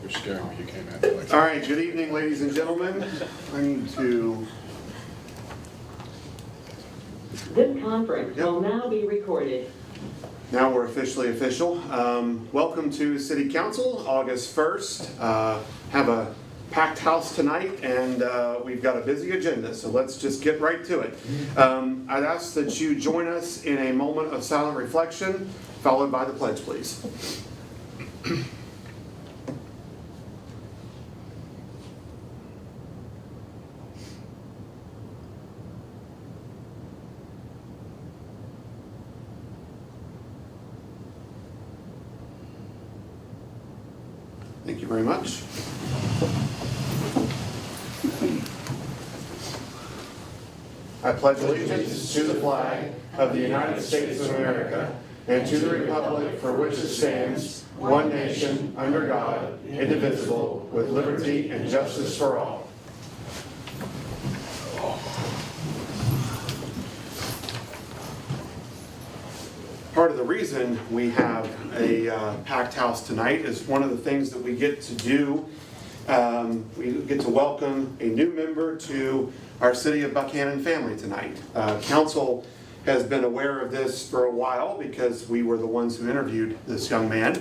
You're scaring me. You can't act like All right, good evening, ladies and gentlemen. I need to, This conference will now be recorded. now we're officially official. Welcome to City Council, August 1st. Have a packed house tonight, and we've got a busy agenda, so let's just get right to it. I'd ask that you join us in a moment of silent reflection, followed by the pledge, please. Thank you very much. I pledge allegiance to the flag of the United States of America and to the republic for which it stands, one nation, under God, indivisible, with liberty and justice for all. Part of the reason we have a packed house tonight is one of the things that we get to do. We get to welcome a new member to our City of Buckhannon family tonight. Council has been aware of this for a while because we were the ones who interviewed this young man.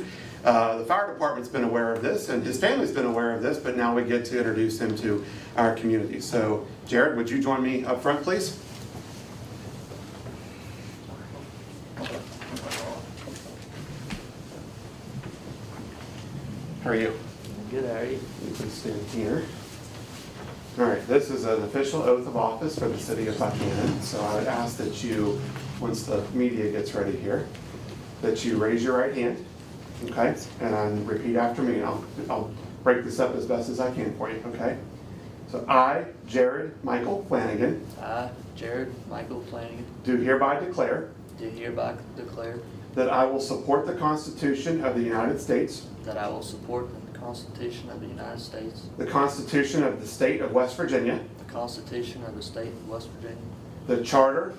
The fire department's been aware of this and his family's been aware of this, but now we get to introduce him to our community. So Jared, would you join me up front, please? How are you? Good, how are you? You can stand here. All right, this is an official oath of office for the City of Buckhannon. So I would ask that you, once the media gets ready here, that you raise your right hand, okay? And then repeat after me. I'll break this up as best as I can for you, okay? So I, Jared Michael Flanagan, I, Jared Michael Flanagan, do hereby declare do hereby declare that I will support the Constitution of the United States, that I will support the Constitution of the United States, the Constitution of the State of West Virginia, the Constitution of the State of West Virginia, the Charter,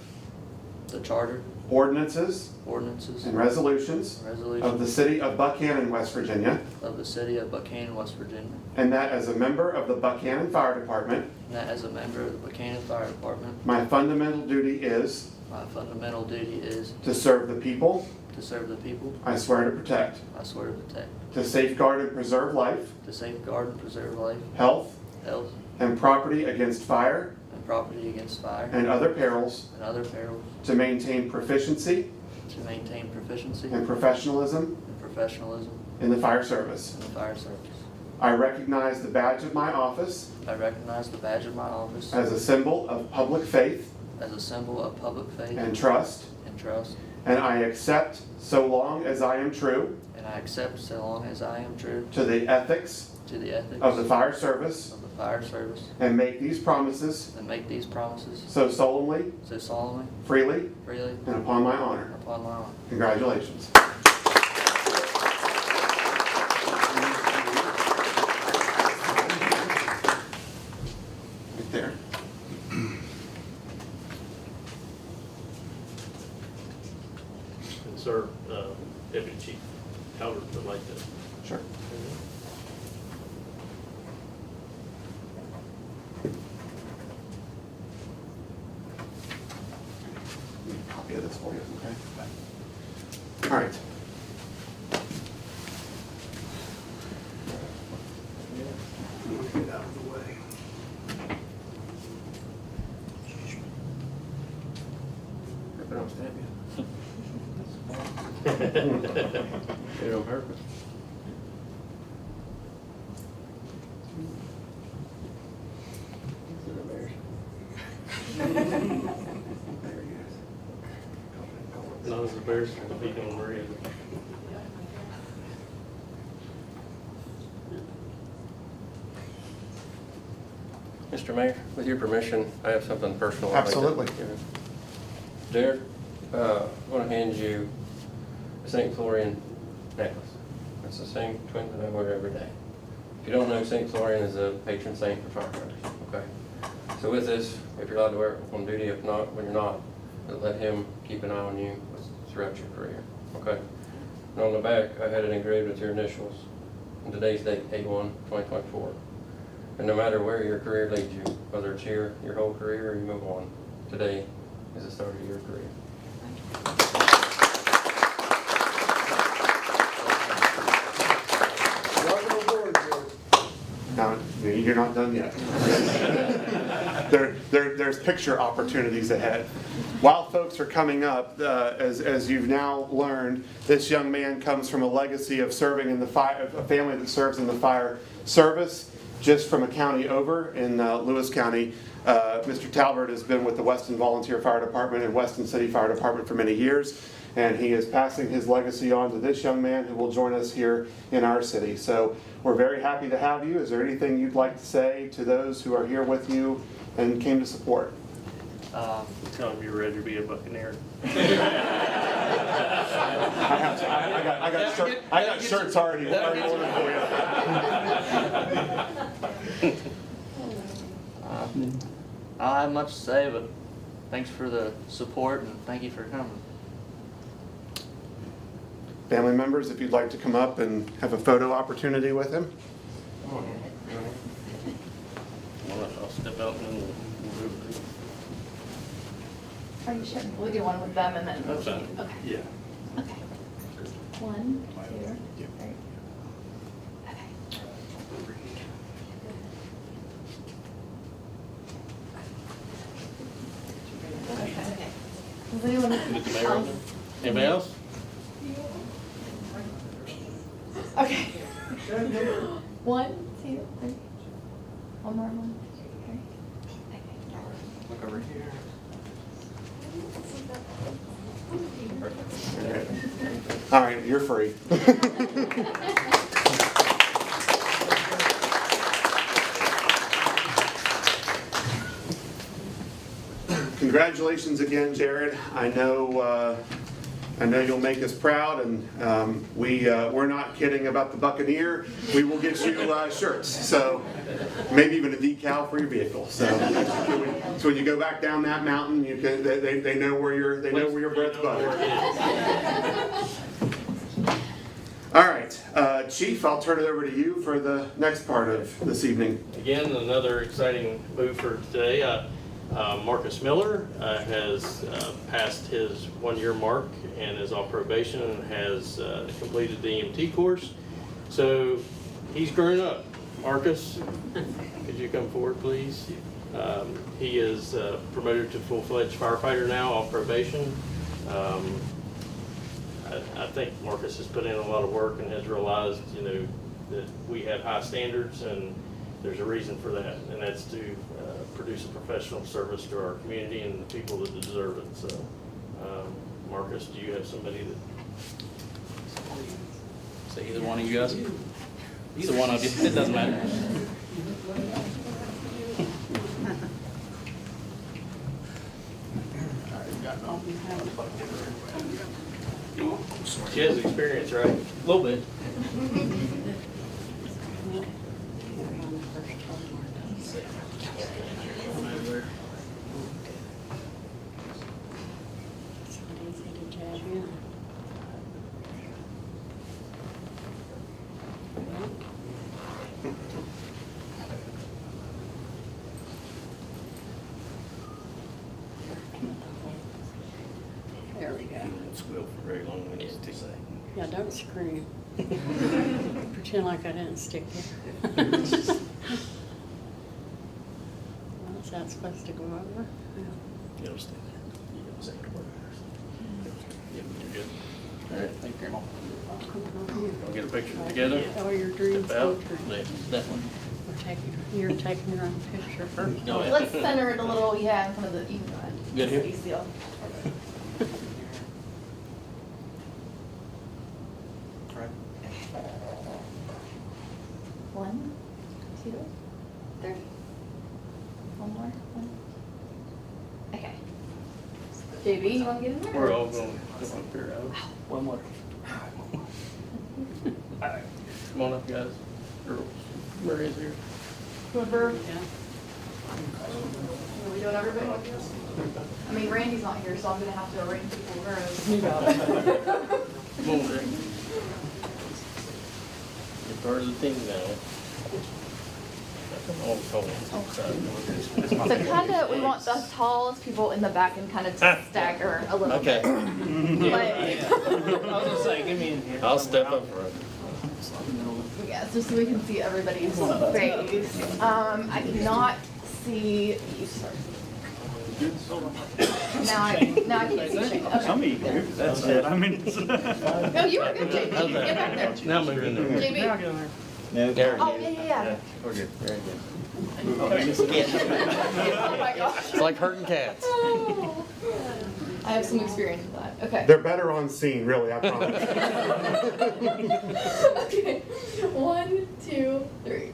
the Charter, ordinances, ordinances, and resolutions and of resolutions the City of Buckhannon, West Virginia, of the City of Buckhannon, West Virginia, and that as a member of the Buckhannon Fire Department, and that as a member of the Buckhannon Fire Department, my fundamental duty is my fundamental duty is to serve the people to serve the people I swear to protect, I swear to protect, to safeguard and preserve life, to safeguard and preserve life, health, health, and property against fire and property against fire and other perils, and other perils, to maintain proficiency to maintain proficiency and professionalism and professionalism in the fire service. in the fire service. I recognize the badge of my office I recognize the badge of my office as a symbol of public faith as a symbol of public faith and trust, and trust, and I accept, so long as I am true, and I accept so long as I am true to the ethics to the ethics of the fire service, of the fire service, and make these promises and make these promises so solemnly, so solemnly, freely, freely, and upon my honor. upon my honor. Congratulations. Right there. And sir, Deputy Chief Howard would like to. Sure. Copy of this for you, okay? All right. Get out of the way. Hope I don't stab you. Did it on purpose. There he is. Not as embarrassing to be on Maria. Mr. Mayor, with your permission, I have something personal. I'd like to Absolutely. give you. Jared, I'm going to hand you a St. Florian necklace. It's the same twin that I wear every day. If you don't know, St. Florian is a patron saint for firefighters. Okay. So with this, if you're allowed to wear it on duty, if not, when you're not, let him keep an eye on you throughout your career. Okay. And on the back, I had it engraved with your initials. And today's date, 8/1/2024. And no matter where your career leads you, whether it's here your whole career or you move on, today is the start of your career. Welcome aboard, George. Now, you're not done yet. There's picture opportunities ahead. While folks are coming up, as you've now learned, this young man comes from a legacy of serving in the fire, a family that serves in the fire service, just from a county over in Lewis County. Mr. Talbert has been with the Weston Volunteer Fire Department and Weston City Fire Department for many years, and he is passing his legacy on to this young man who will join us here in our city. So we're very happy to have you. Is there anything you'd like to say to those who are here with you and came to support? Tell him you're ready to be a Buccaneer. I got shirts already ordered for you. I don't have much to say, but thanks for the support and thank you for coming. Family members, if you'd like to come up and have a photo opportunity with him. I'll step out and then we'll move it. Are you sure? We'll do one with them and then. That's fine. Okay. Yeah. Okay. 1, 2, 3. Okay. Okay. Does anyone Get the mayor in there. Anybody else? Okay. 1, 2, 3. One more. 1, 2, 3. Okay. Look over here. All right, you're free. Congratulations again, Jared. I know you'll make us proud, and we're not kidding about the Buccaneer. We will get you shirts, so maybe even a decal for your vehicle. So when you go back down that mountain, you can they know where your bread's buttered. All right, Chief, I'll turn it over to you for the next part of this evening. Again, another exciting move for today. Marcus Miller has passed his 1-year mark and is on probation and has completed the EMT course. So he's grown up. Marcus, could you come forward, please? He is promoted to full-fledged firefighter now on probation. I think Marcus has put in a lot of work and has realized, that we have high standards and there's a reason for that, and that's to produce a professional service to our community and the people that deserve it. So, Marcus, do you have somebody that? Say either one of you guys. Either one of you. It doesn't matter. She has experience, right? A little bit. There we go. Squeal for very long when he's say. Yeah, don't scream. Pretend like I didn't stick you. Well, is that supposed to go over? Yeah. You'll stay there. You'll say the word. Yeah, you're good. All right, thank you. We'll get a picture together. All your dreams Step out. come true. Yeah. Definitely. You're taking your own picture first. No, yeah. Let's center it a little, yeah, in front of the, you can go ahead. Good here? Easy deal. All right. 1, 2, 3. One more. 1. Okay. JB, you want to get in there? We're all going to come up here, Alex. One more. All right. Come on up, guys. Girls. Where is here? Whoever. Yeah. Are we doing everybody? I mean, Randy's not here, so I'm gonna have to arrange people where. Come on, Rick. Part of the team now. Oh, So kind of, we want the tallest people in the back and kind of to stagger a little Okay. bit. Like, I was gonna say, give me in here. I'll step up front. yeah, just so we can see everybody's face. I cannot see. Now I can't see Shane. Okay. I'm eager, that's it, I mean. No, you were good, JB. How's Get back there. that? Now move in there. JB. There Oh, you yeah, yeah, yeah. We're good. Very good. Oh my gosh. It's like hurting cats. I have some experience with that. Okay. They're better on scene, really, I promise. Okay. 1, 2, 3.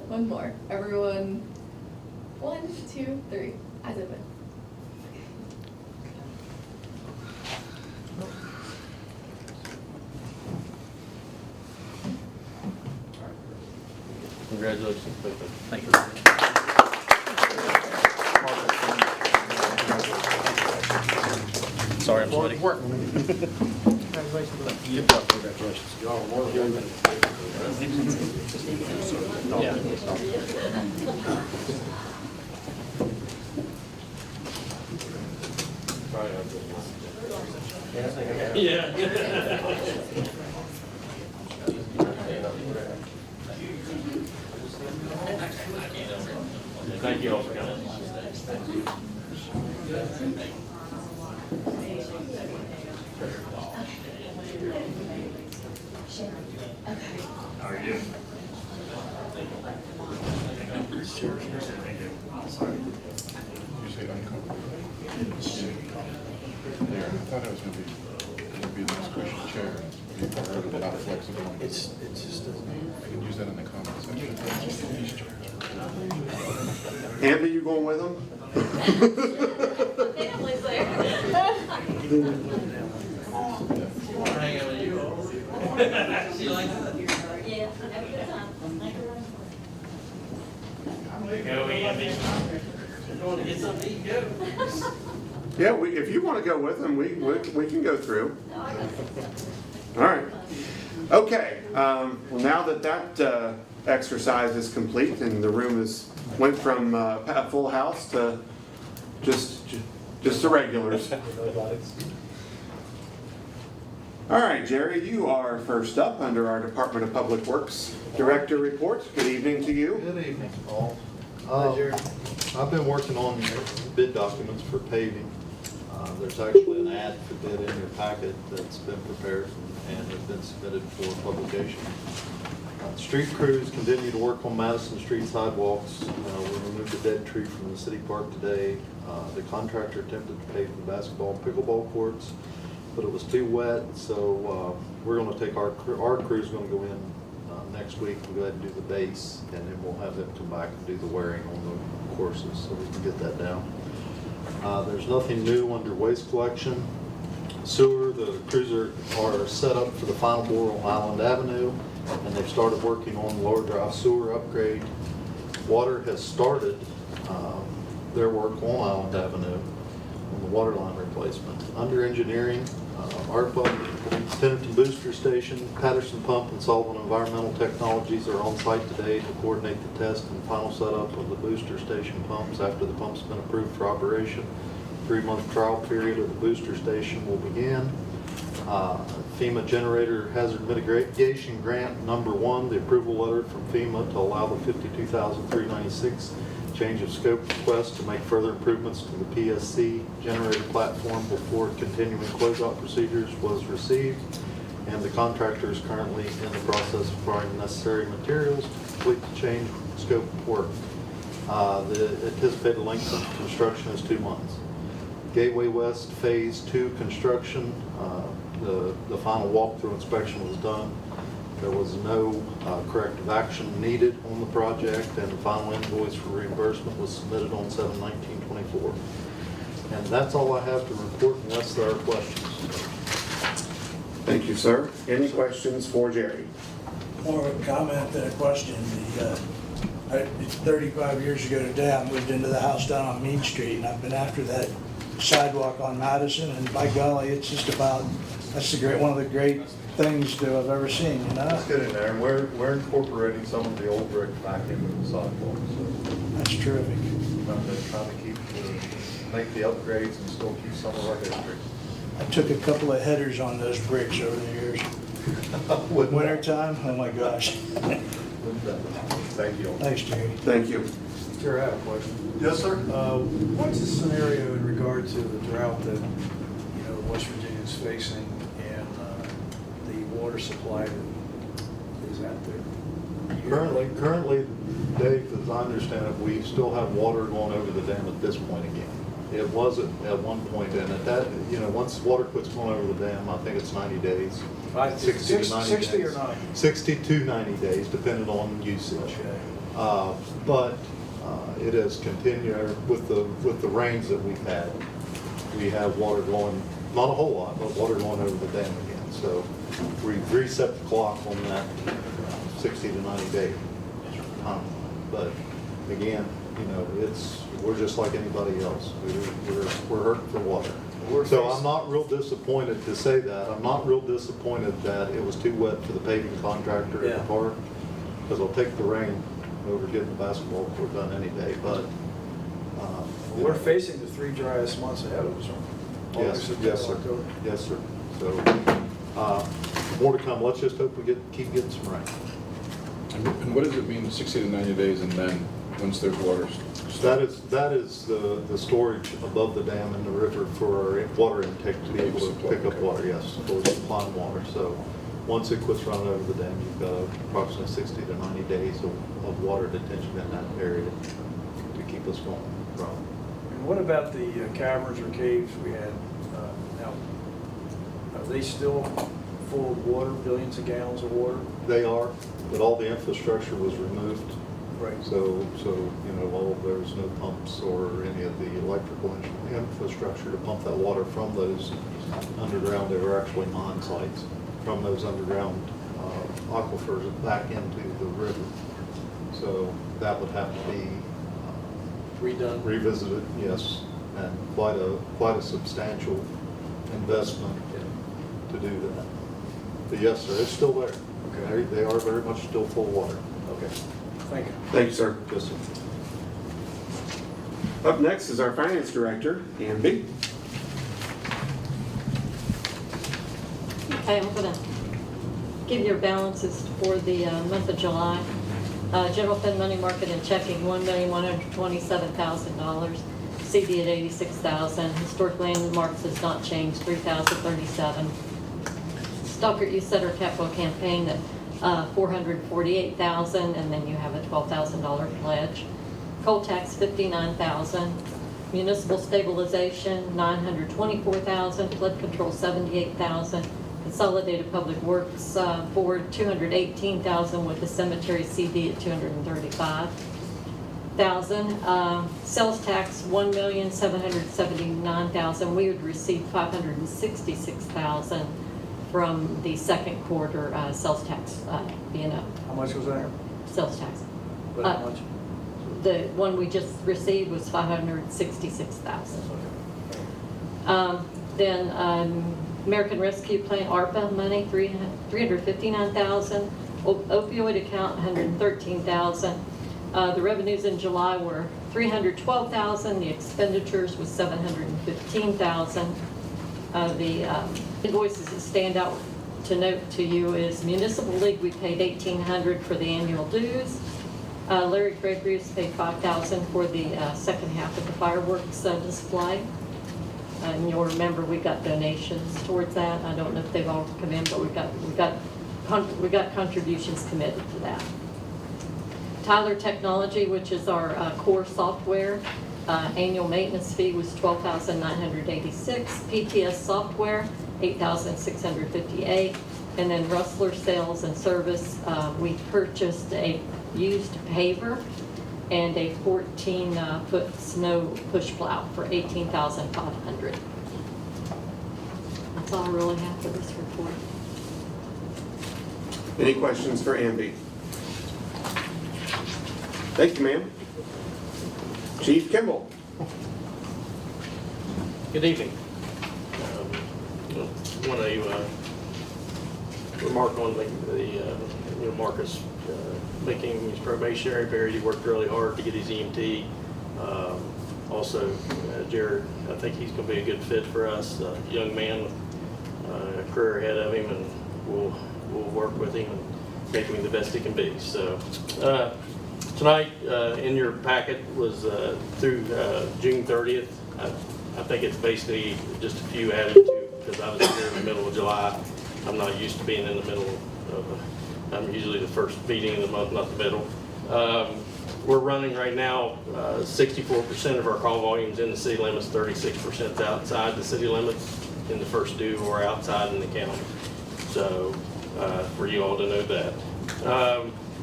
One more. Everyone. 1, 2, 3. Eyes open. Congratulations. Thank you. Sorry, I'm sweaty. Yeah. Thank you all for coming. Yeah, I thought it was gonna be a nice cushion chair, be part of it, not flexible. It just doesn't. You can use that in the comment section. Amber, you going with them? Yeah, if you want to go with them, we can go through. All right. Okay. Well, now that exercise is complete and the room went from a full house to just the regulars. All right, Jerry, you are first up under our Department of Public Works Director report. Good evening to you. Good evening, all. I've been working on bid documents for paving. There's actually an ad for bid in your packet that's been prepared and has been submitted for publication. Street crews continue to work on Madison Street sidewalks. We removed a dead tree from the city park today. The contractor attempted to pave the basketball and pickleball courts, but it was too wet, so we're going to take our crew's going to go in next week and go ahead and do the base, and then we'll have them come back and do the wearing on the courses so we can get that down. There's nothing new under waste collection. Sewer, the crews are set up for the final bore on Island Avenue, and they've started working on the lower drive sewer upgrade. Water has started their work on Island Avenue on the water line replacement. Under engineering, ARPA, Pennington Booster Station, Patterson Pump, and Sullivan Environmental Technologies are on site today to coordinate the test and final setup of the booster station pumps after the pump's been approved for operation. 3-month trial period of the booster station will begin. FEMA Generator Hazard Mitigation Grant number 1, the approval letter from FEMA to allow the $52,396 change of scope request to make further improvements to the PSC generator platform before continuing closeout procedures was received, and the contractor is currently in the process of acquiring the necessary materials to complete the change scope of work. The anticipated length of construction is 2 months. Gateway West Phase 2 construction, the final walkthrough inspection was done. There was no corrective action needed on the project, and the final invoice for reimbursement was submitted on 7/19/24. And that's all I have to report unless there are questions. Thank you, sir. Any questions for Jerry? More of a comment than a question. It's 35 years ago today, I moved into the house down on Mean Street, and I've been after that sidewalk on Madison, and by golly, it's just about That's one of the great things that I've ever seen, you know? Let's get in there, and we're incorporating some of the old brick back into the sidewalk, so. That's terrific. Trying to keep, make the upgrades and still keep some of our history. I took a couple of headers on those bricks over the years. Winter time, oh my gosh. Thank you. Thanks, Jerry. Thank you. Chair, I have a question. Yes, sir. What's the scenario in regard to the drought that, West Virginia is facing and the water supply that is out there? Currently, Dave, as I understand it, we still have water going over the dam at this point again. It wasn't at one point, and at that, once water quits going over the dam, I think it's 90 days. 60 to 90 60 days. or 90? 60 to 90 days, depending on usage. But it has continued with the rains that we've had. We have water going, not a whole lot, but water going over the dam again. So we've reset the clock on that 60 to 90 day time. But again, we're just like anybody else. We're hurting for water. So I'm not real disappointed to say that. I'm not real disappointed that it was too wet for the paving contractor at the park, because I'll take the rain over getting the basketball court done any day. But We're facing the 3 driest months ahead of us, aren't we? yes, sir. October. Yes, sir. So more to come. Let's just hope we keep getting some rain. And what does it mean, 60 to 90 days, and then, once there's water? That is the storage above the dam and the river for our water intake to be able to pick up water, yes, for supplying water. So once it quits running over the dam, you've got approximately 60 to 90 days of water detention in that area to keep us going. And what about the caverns or caves we had? Now, are they still full of water, billions of gallons of water? They are, but all the infrastructure was removed. Right. So there's no pumps or any of the electrical infrastructure to pump that water from those underground. They were actually mine sites from those underground aquifers back into the river. So that would have to be Redone? Revisited, yes, and quite a substantial investment to do that. But yes, sir, it's still there. Okay. They are very much still full of water. Okay. Thank you. Thank you, sir. Yes, sir. Up next is our finance director, Ann B. Okay, I'm gonna give your balances for the month of July. General fund money market and checking, $1,127,000. CD at $86,000. Historic landmarks has not changed, $3,037. Stockert Youth Center capital campaign at $448,000, and then you have a $12,000 pledge. Coal tax, $59,000. Municipal stabilization, $924,000. Flood control, $78,000. Consolidated Public Works Board, $218,000, with the cemetery CD at $235,000. Sales tax, $1,779,000. We would receive $566,000 from the second quarter sales tax being up. How much was that? Sales tax. But how much? The one we just received was $566,000. Then American Rescue Plan ARPA money, $359,000. Opioid account, $113,000. The revenues in July were $312,000. The expenditures was $715,000. The invoices that stand out to note to you is Municipal League, we paid $1,800 for the annual dues. Larry Gregory paid $5,000 for the second half of the fireworks display. And you'll remember we got donations towards that. I don't know if they've all come in, but we got contributions committed to that. Tyler Technology, which is our core software, annual maintenance fee was $12,986. PTS software, $8,658. And then Rustler Sales and Service, we purchased a used paver and a 14-foot snow push plow for $18,500. That's all I really have for this report. Any questions for Andy? Thank you, ma'am. Chief Kimball. Good evening. want to remark on Marcus making his probationary period. He worked really hard to get his EMT. Also, Jared, I think he's going to be a good fit for us. A young man with a career ahead of him, and we'll work with him and make him the best he can be. So tonight in your packet was through June 30th. I think it's basically just a few added to, because I was here in the middle of July. I'm not used to being in the middle of, I'm usually the first meeting of the month, not the middle. We're running right now 64% of our call volumes in the city limits, 36% outside the city limits in the first due or outside in the county. So for you all to know that.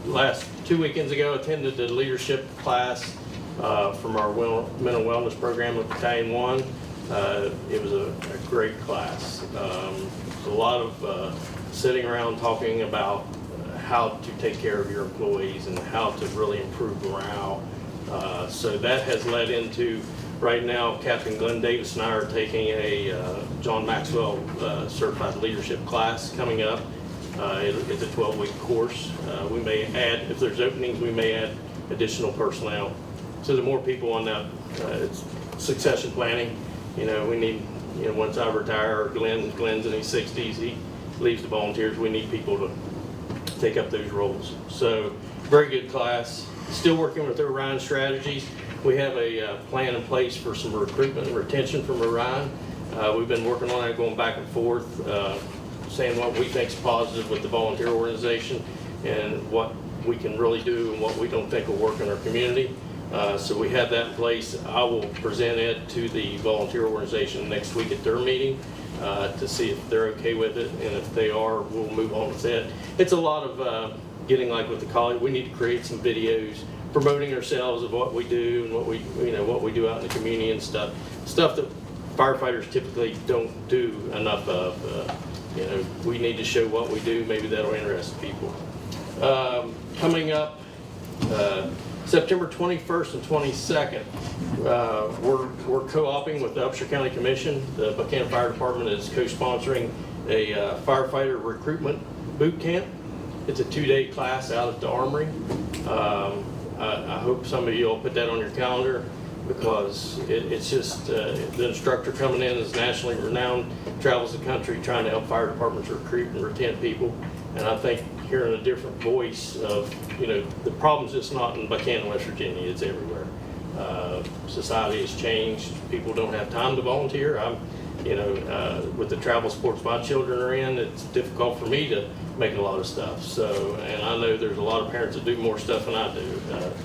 Last 2 weekends ago, attended the leadership class from our mental wellness program with Battalion 1. It was a great class. A lot of sitting around talking about how to take care of your employees and how to really improve morale. So that has led into, right now, Captain Glenn Davis and I are taking a John Maxwell certified leadership class coming up. It's a 12-week course. We may add, if there's openings, we may add additional personnel. So the more people on that, it's succession planning. We need, once I retire, or Glenn's in his 60s, he leaves the volunteers, we need people to take up those roles. So very good class. Still working with Orion Strategies. We have a plan in place for some recruitment and retention from Orion. We've been working on that, going back and forth, saying what we think is positive with the volunteer organization and what we can really do and what we don't think will work in our community. So we have that in place. I will present it to the volunteer organization next week at their meeting to see if they're okay with it, and if they are, we'll move on with it. It's a lot of getting like with the college. We need to create some videos promoting ourselves of what we do and what we do out in the community and stuff that firefighters typically don't do enough of. We need to show what we do. Maybe that'll interest people. Coming up September 21st and 22nd, we're co-oping with the Upshur County Commission. The Buckhannon Fire Department is co-sponsoring a firefighter recruitment boot camp. It's a 2-day class out at the Armory. I hope some of you will put that on your calendar, because it's just the instructor coming in is nationally renowned, travels the country trying to help fire departments recruit and retain people. And I think hearing a different voice of, the problem's just not in Buckhannon, West Virginia, it's everywhere. Society has changed. People don't have time to volunteer. With the travel sports my children are in, it's difficult for me to make a lot of stuff. So, and I know there's a lot of parents that do more stuff than I do.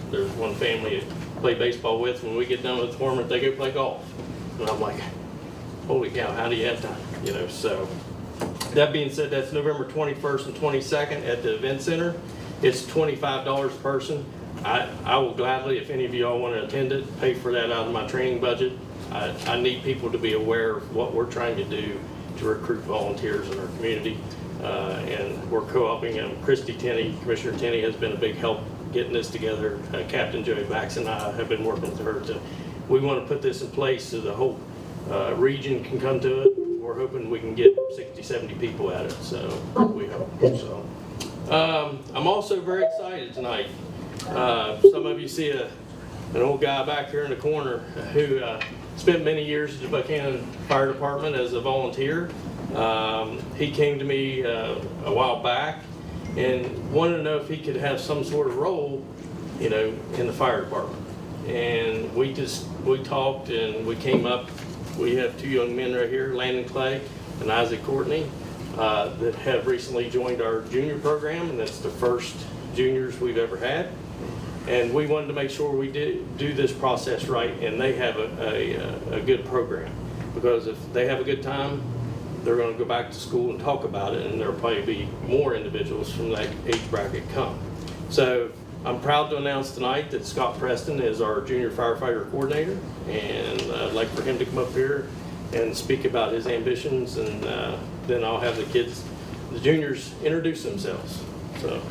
There's one family I play baseball with. When we get done with the tournament, they go play golf. And I'm like, holy cow, how do you have time? So that being said, that's November 21st and 22nd at the event center. It's $25 a person. I will gladly, if any of y'all want to attend it, pay for that out of my training budget. I need people to be aware of what we're trying to do to recruit volunteers in our community. And we're co-oping them. Christy Tenney, Commissioner Tenney, has been a big help getting this together. Captain Joey Bax and I have been working with her we want to put this in place so the whole region can come to it. We're hoping we can get 60, 70 people at it, so we hope. So I'm also very excited tonight. Some of you see an old guy back here in the corner who spent many years at the Buckhannon Fire Department as a volunteer. He came to me a while back and wanted to know if he could have some sort of role, in the fire department. And we talked and we came up. We have 2 young men right here, Landon Clay and Isaac Courtney, that have recently joined our junior program, and that's the first juniors we've ever had. And we wanted to make sure we do this process right, and they have a good program. Because if they have a good time, they're going to go back to school and talk about it, and there'll probably be more individuals from that age bracket come. So I'm proud to announce tonight that Scott Preston is our junior firefighter coordinator, and I'd like for him to come up here and speak about his ambitions, and then I'll have the juniors introduce themselves. So.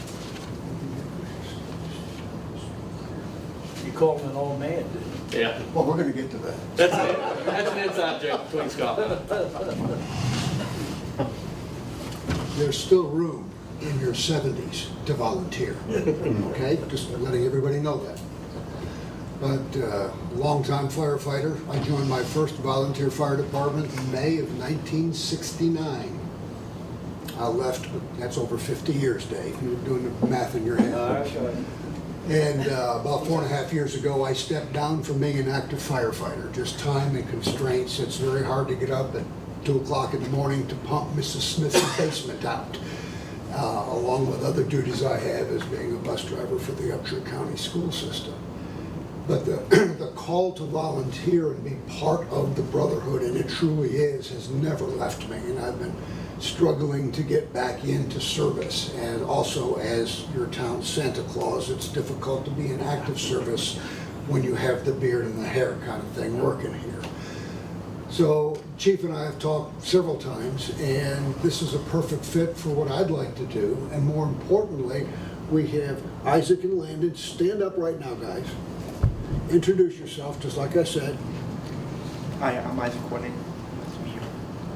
You call him an old man, didn't you? Yeah. Well, we're going to get to that. That's an inside joke between Scott. there's still room in your 70s to volunteer, okay? Just letting everybody know that. But longtime firefighter, I joined my first volunteer fire department in May of 1969. I left, but that's over 50 years, Dave. You were doing the math in your head. That's right. And about 4.5 years ago, I stepped down from being an active firefighter. Just time and constraints. It's very hard to get up at 2 o'clock in the morning to pump Mrs. Smith's basement out, along with other duties I have as being a bus driver for the Upshur County school system. But the call to volunteer and be part of the brotherhood, and it truly is, has never left me. And I've been struggling to get back into service. And also, as your town's Santa Claus, it's difficult to be in active service when you have the beard and the hair kind of thing working here. So Chief and I have talked several times, and this is a perfect fit for what I'd like to do. And more importantly, we have Isaac and Landon. Stand up right now, guys. Introduce yourself, just like I said. Hi, I'm Isaac Courtney. Nice to meet you.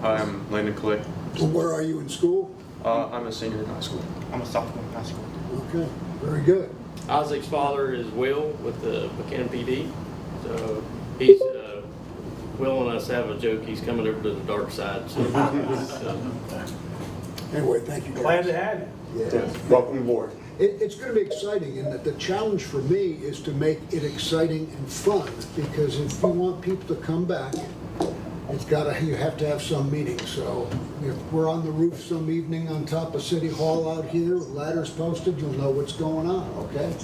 Hi, I'm Landon Clay. Where are you in school? I'm a senior in high school. I'm a sophomore in high school. Okay, very good. Isaac's father is Will with the Buckhannon PD. So he's, Will and us have a joke, he's coming over to the dark side. So, Anyway, thank you guys. Glad to have you. Yeah. Welcome aboard. It's going to be exciting, and that the challenge for me is to make it exciting and fun, because if you want people to come back, you have to have some meeting. So if we're on the roof some evening on top of City Hall out here, with ladders posted, you'll know what's going on, okay?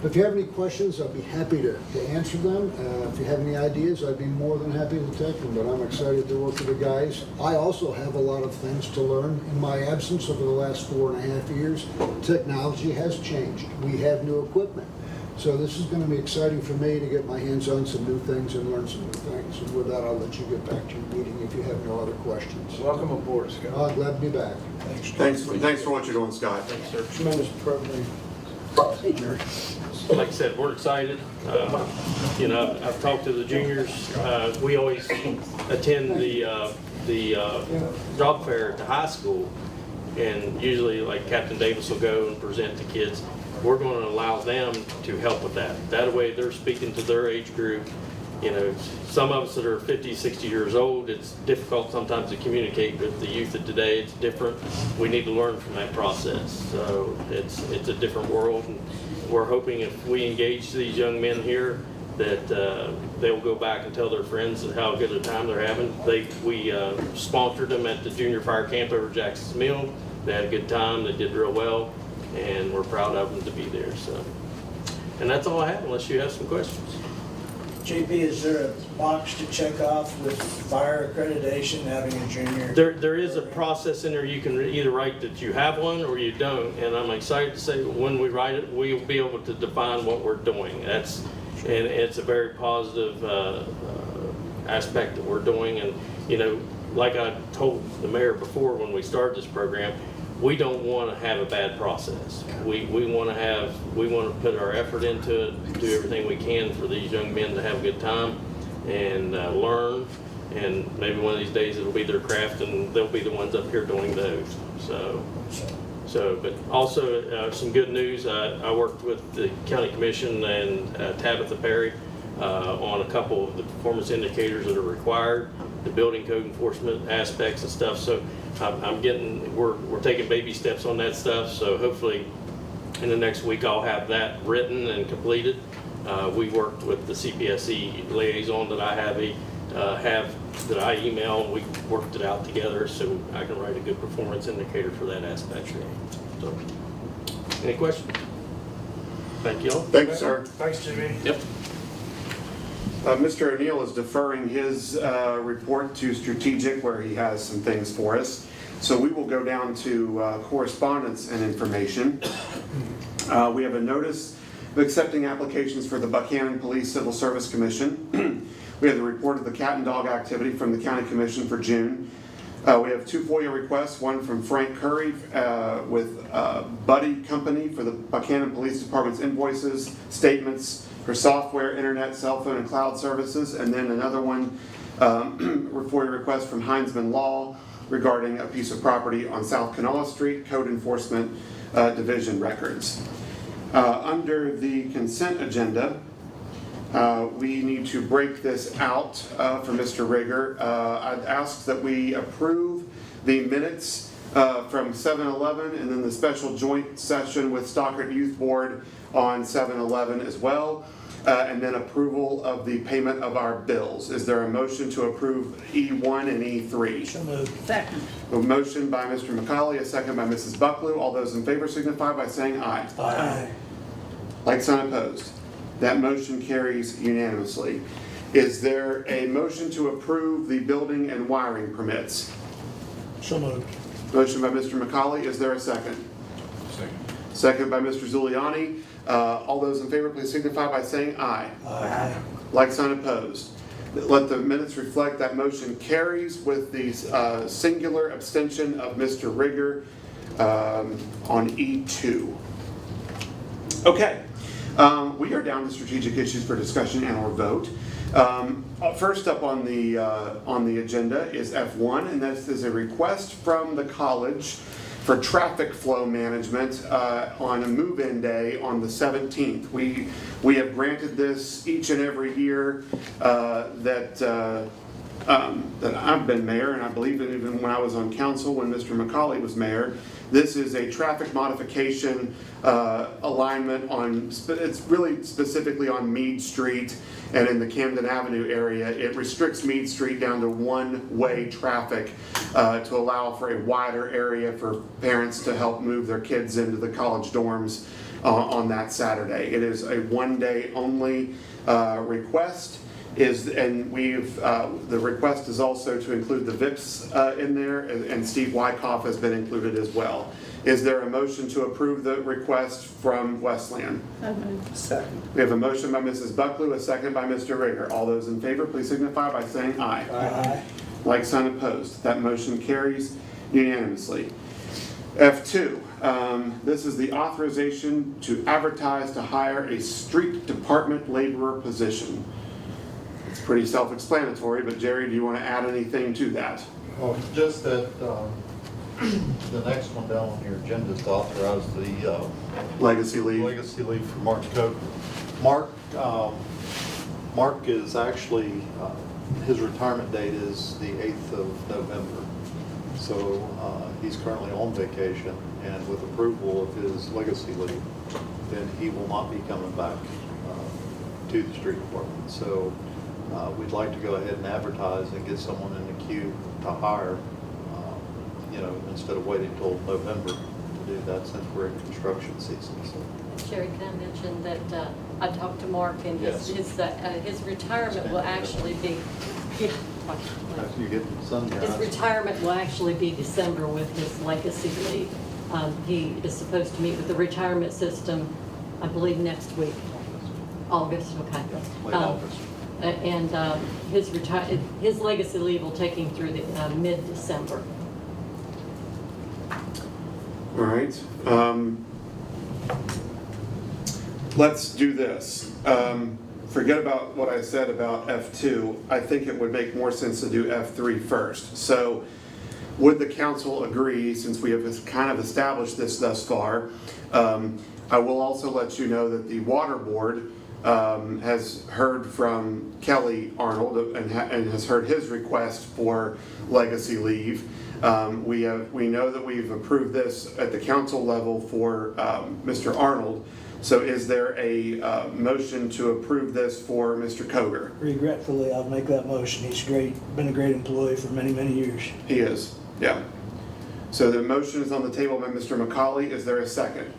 If you have any questions, I'd be happy to answer them. If you have any ideas, I'd be more than happy to take them, but I'm excited to work with the guys. I also have a lot of things to learn in my absence over the last 4.5 years. Technology has changed. We have new equipment. So this is going to be exciting for me to get my hands on some new things and learn some new things. And with that, I'll let you get back to your meeting if you have no other questions. Welcome aboard, Scott. Glad to be back. Thanks for what you're doing, Scott. thanks, sir. Tremendous program. Like I said, we're excited. You know, I've talked to the juniors. We always attend the job fair at the high school, and usually like Captain Davis will go and present to kids. We're going to allow them to help with that. That way they're speaking to their age group. You know, some of us that are 50, 60 years old, it's difficult sometimes to communicate with the youth of today. It's different. We need to learn from that process. So it's a different world. And we're hoping if we engage these young men here that they'll go back and tell their friends how good a time they're having. We sponsored them at the junior fire camp over Jackson's Mill. They had a good time. They did real well, and we're proud of them to be there. So, and that's all I have, unless you have some questions. JP, is there a box to check off with fire accreditation, having a junior? There is a process in there. You can either write that you have one or you don't, and I'm excited to say when we write it, we'll be able to define what we're doing. And it's a very positive aspect that we're doing. And you know, like I told the mayor before when we started this program, we don't want to have a bad process. We want to put our effort into it, do everything we can for these young men to have a good time and learn. And maybe one of these days it'll be their craft, and they'll be the ones up here doing those. But also some good news. I worked with the county commission and Tabitha Perry on a couple of the performance indicators that are required, the building code enforcement aspects and stuff. So we're taking baby steps on that stuff. So hopefully in the next week I'll have that written and completed. We worked with the CPSC liaison that I that I email, and we worked it out together so I can write a good performance indicator for that aspect. So, any questions? Thank you all. Thank you, sir. Thanks, Jimmy. Yep. Mr. O'Neill is deferring his report to strategic, where he has some things for us. So we will go down to correspondence and information. We have a notice of accepting applications for the Buckhannon Police Civil Service Commission. We have the report of the cat and dog activity from the County Commission for June. We have 2 FOIA requests, one from Frank Curry with Buddy Company for the Buckhannon Police Department's invoices, statements for software, internet, cell phone, and cloud services, and then another one, FOIA request from Heinzman Law regarding a piece of property on South Kanawha Street, Code Enforcement Division records. Under the consent agenda, we need to break this out for Mr. Rigger. I'd ask that we approve the minutes from 7-11 and then the special joint session with Stockard Youth Board on 7-11 as well. And then approval of the payment of our bills. Is there a motion to approve E1 and E3? So moved. Second. A motion by Mr. McCauley, a second by Mrs. Bucklew. All those in favor signify by saying aye. Aye. Like sign opposed. That motion carries unanimously. Is there a motion to approve the building and wiring permits? So moved. Motion by Mr. McCauley. Is there a second? Second. Second by Mr. Zuliani. All those in favor, please signify by saying aye. Aye. Like sign opposed. Let the minutes reflect that motion carries with the singular abstention of Mr. Rigger on E2. Okay, we are down to strategic issues for discussion and or vote. First up on the agenda is F1, and this is a request from the college for traffic flow management on a move-in day on the 17th. We have granted this each and every year that I've been mayor, and I believe that even when I was on council, when Mr. McCauley was mayor. This is a traffic modification alignment on, it's really specifically on Meade Street and in the Camden Avenue area. It restricts Meade Street down to one-way traffic to allow for a wider area for parents to help move their kids into the college dorms on that Saturday. It is a one-day only request. The request is also to include the VIPs in there, and Steve Wyckoff has been included as well. Is there a motion to approve the request from Westland? Second. We have a motion by Mrs. Bucklew, a second by Mr. Rigger. All those in favor, please signify by saying aye. Aye. Like sign opposed. That motion carries unanimously. F2, this is the authorization to advertise to hire a street department laborer position. It's pretty self-explanatory, but Jerry, do you want to add anything to that? Well, just that the next one down on your agenda is to authorize the Legacy leave. legacy leave for Mark Coker. Mark is actually, his retirement date is the 8th of November. So he's currently on vacation, and with approval of his legacy leave, then he will not be coming back to the street department. So we'd like to go ahead and advertise and get someone in the queue to hire, instead of waiting till November to do that, since we're in construction season. So. Sherry, can I mention that I talked to Mark, and Yes. his retirement will actually be, After you get the sun his down. retirement will actually be December with his legacy leave. He is supposed to meet with the retirement system, I believe, next week. August, okay. Late August. And his legacy leave will take him through the mid-December. All right. Let's do this. Forget about what I said about F2. I think it would make more sense to do F3 first. So would the council agree, since we have kind of established this thus far, I will also let you know that the water board has heard from Kelly Arnold and has heard his request for legacy leave. We know that we've approved this at the council level for Mr. Arnold. So is there a motion to approve this for Mr. Koger? Regretfully, I'll make that motion. He's great, been a great employee for many, many years. He is, yeah. So the motion is on the table by Mr. McCauley. Is there a second?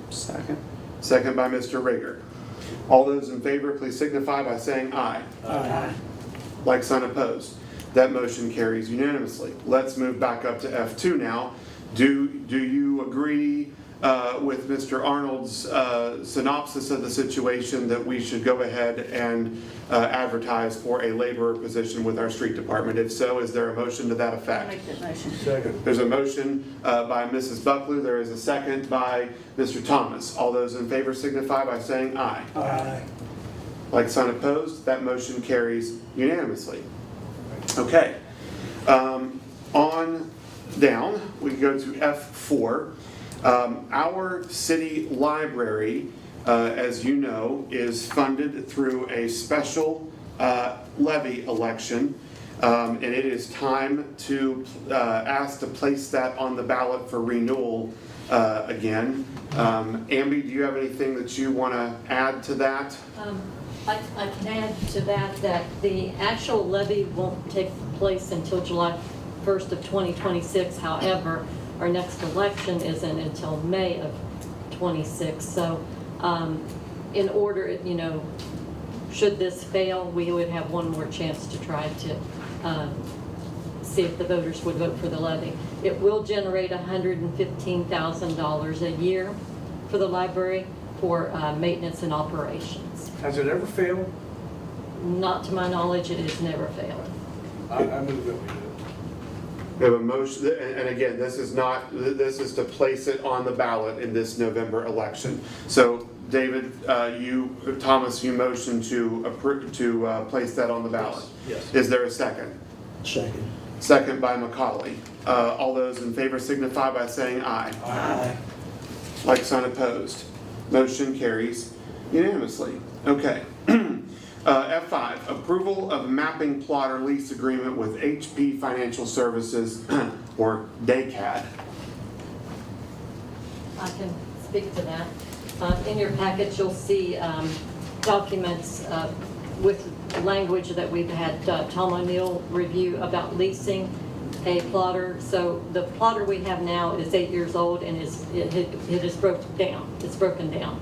Second. Second by Mr. Rigger. All those in favor, please signify by saying aye. Aye. Like sign opposed. That motion carries unanimously. Let's move back up to F2 now. Do you agree with Mr. Arnold's synopsis of the situation that we should go ahead and advertise for a laborer position with our street department? If so, is there a motion to that effect? Make that motion. Second. There's a motion by Mrs. Bucklew. There is a second by Mr. Thomas. All those in favor signify by saying aye. Aye. Like sign opposed, that motion carries unanimously. Okay. On down, we go to F4. Our city library, as you know, is funded through a special levy election. And it is time to ask to place that on the ballot for renewal again. Amby, do you have anything that you want to add to that? I can add to that the actual levy won't take place until July 1st of 2026. However, our next election isn't until May of 26. So in order, should this fail, we would have one more chance to try to see if the voters would vote for the levy. It will generate $115,000 a year for the library for maintenance and operations. Has it ever failed? Not to my knowledge, it has never failed. I move that we do it. We have a motion, and again, this is to place it on the ballot in this November election. So, David, Thomas, you motion to place that on the ballot. Yes. Is there a second? Second. Second by Macaulay. All those in favor signify by saying aye. Aye. Like sign opposed. Motion carries unanimously. Okay. F5, approval of mapping plotter lease agreement with HP Financial Services, or DACAD. I can speak to that. In your package, you'll see documents with language that we've had Tom O'Neill review about leasing a plotter. So the plotter we have now is 8 years old and it is broken down. It's broken down.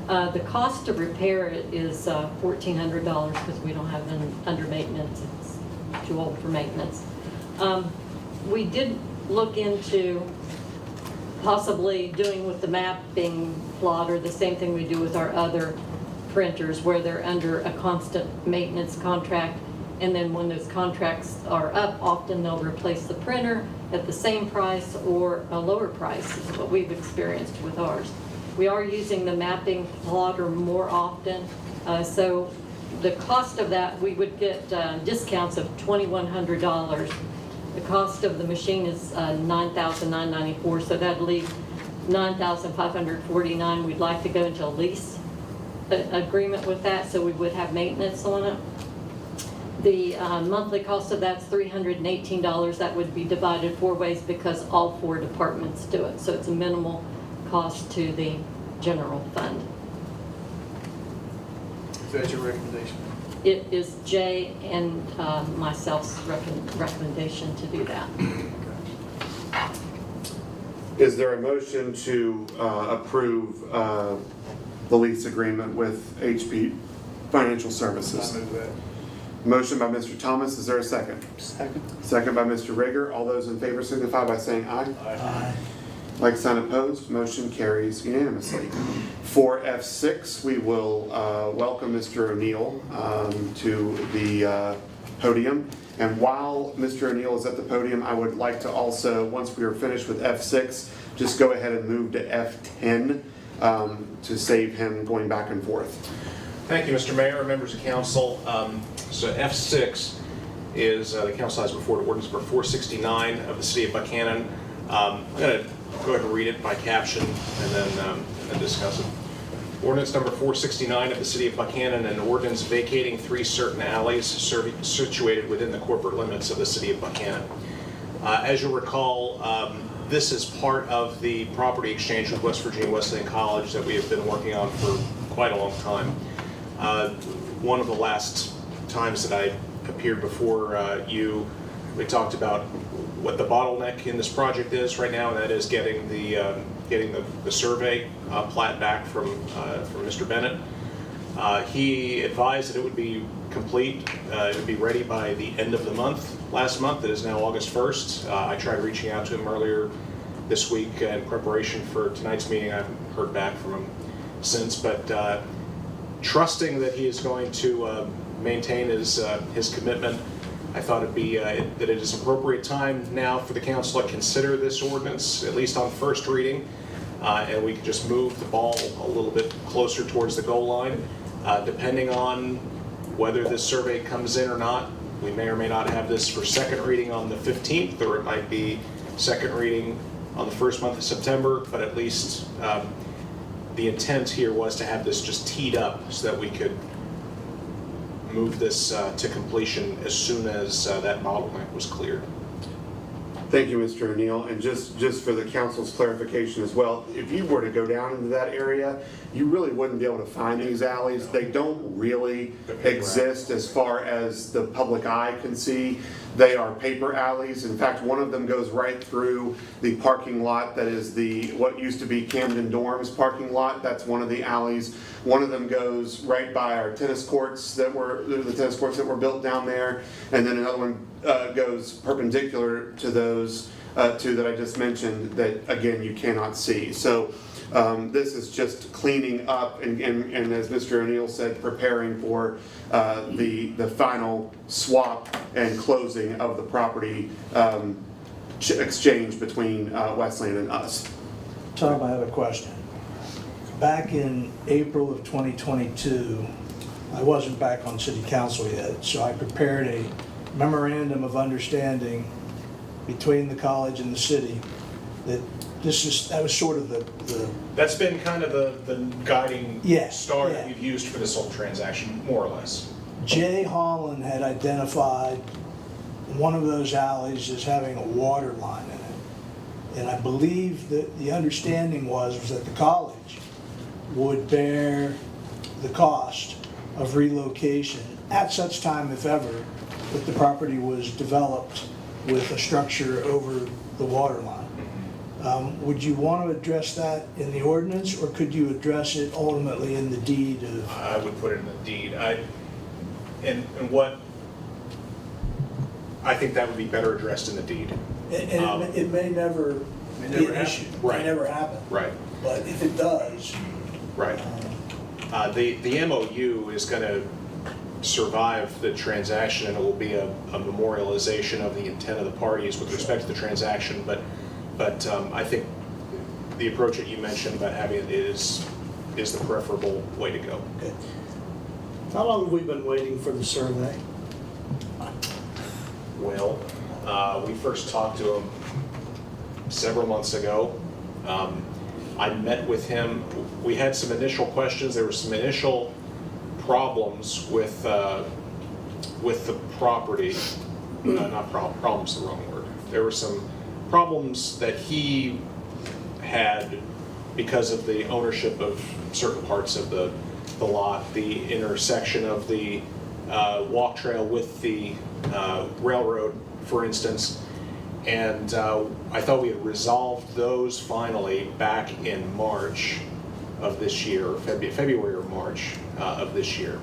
The cost to repair it is $1,400 because we don't have it under maintenance. It's too old for maintenance. We did look into possibly doing with the mapping plotter the same thing we do with our other printers, where they're under a constant maintenance contract, and then when those contracts are up, often they'll replace the printer at the same price or a lower price, is what we've experienced with ours. We are using the mapping plotter more often, so the cost of that, we would get discounts of $2,100. The cost of the machine is $9,994, so that'd leave $9,549. We'd like to go into a lease agreement with that, so we would have maintenance on it. The monthly cost of that's $318. That would be divided 4 ways because all 4 departments do it, so it's a minimal cost to the general fund. Is that your recommendation? It is Jay and myself's recommendation to do that. Is there a motion to approve the lease agreement with HP Financial Services? I move that. Motion by Mr. Thomas, is there a second? Second. Second by Mr. Rigger. All those in favor signify by saying aye. Aye. Like sign opposed, motion carries unanimously. For F6, we will welcome Mr. O'Neill to the podium. And while Mr. O'Neill is at the podium, I would like to also, once we are finished with F6, just go ahead and move to F10 to save him going back and forth. Thank you, Mr. Mayor, members of council. So F6 is the council has before it ordinance number 469 of the city of Buckhannon. I'm going to go ahead and read it by caption and then discuss it. Ordinance number 469 of the city of Buckhannon, an ordinance vacating 3 certain alleys situated within the corporate limits of the city of Buckhannon. As you'll recall, this is part of the property exchange with West Virginia Wesleyan College that we have been working on for quite a long time. One of the last times that I appeared before you, we talked about what the bottleneck in this project is right now, and that is getting the survey plat back from Mr. Bennett. He advised that it would be complete, it would be ready by the end of the month. Last month, it is now August 1st. I tried reaching out to him earlier this week in preparation for tonight's meeting. I haven't heard back from him since, but trusting that he is going to maintain his commitment, I thought it'd be that it is appropriate time now for the council to consider this ordinance, at least on first reading, and we can just move the ball a little bit closer towards the goal line. Depending on whether this survey comes in or not, we may or may not have this for second reading on the 15th, or it might be second reading on the first month of September, but at least the intent here was to have this just teed up so that we could move this to completion as soon as that bottleneck was cleared. Thank you, Mr. O'Neill. And just for the council's clarification as well, if you were to go down into that area, you really wouldn't be able to find these alleys. They don't really exist as far as the public eye can see. They are paper alleys. In fact, one of them goes right through the parking lot that is what used to be Camden Dorms parking lot. That's one of the alleys. One of them goes right by our tennis courts the tennis courts that were built down there. And then another one goes perpendicular to those two that I just mentioned that, again, you cannot see. So this is just cleaning up and as Mr. O'Neill said, preparing for the final swap and closing of the property exchange between Westland and us. Tom, I have a question. Back in April of 2022, I wasn't back on city council yet, so I prepared a memorandum of understanding between the college and the city that that was sort of the That's been kind of the guiding star that yeah. we've used for this whole transaction, more or less. Jay Holland had identified one of those alleys as having a water line in it. And I believe that the understanding was that the college would bear the cost of relocation at such time, if ever, that the property was developed with a structure over the water line. Would you want to address that in the ordinance, or could you address it ultimately in the deed of? I would put it in the deed. And what I think that would be better addressed in the deed. And it may never be an issue. Right. It may never happen. Right. But if it does. Right. The MOU is going to survive the transaction, and it will be a memorialization of the intent of the parties with respect to the transaction. But I think the approach that you mentioned about having it is the preferable way to go. Okay. How long have we been waiting for the survey? Well, we first talked to him several months ago. I met with him. We had some initial questions. There were some initial problems with the property. Not problems, the wrong word. There were some problems that he had because of the ownership of certain parts of the lot, the intersection of the walk trail with the railroad, for instance. And I thought we had resolved those finally back in March of this year, February or March of this year.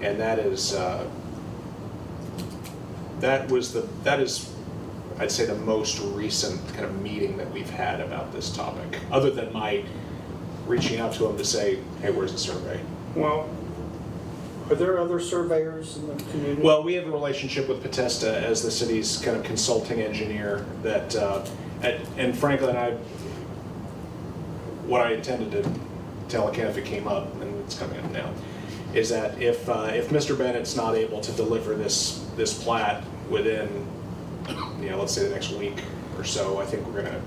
And that is I'd say the most recent kind of meeting that we've had about this topic, other than my reaching out to him to say, hey, where's the survey? Well, are there other surveyors in the community? Well, we have a relationship with Potesta as the city's kind of consulting engineer that, and frankly, what I intended to tell Ken if it came up, and it's coming up now, is that if Mr. Bennett's not able to deliver this plat within, let's say the next week or so, I think we're gonna,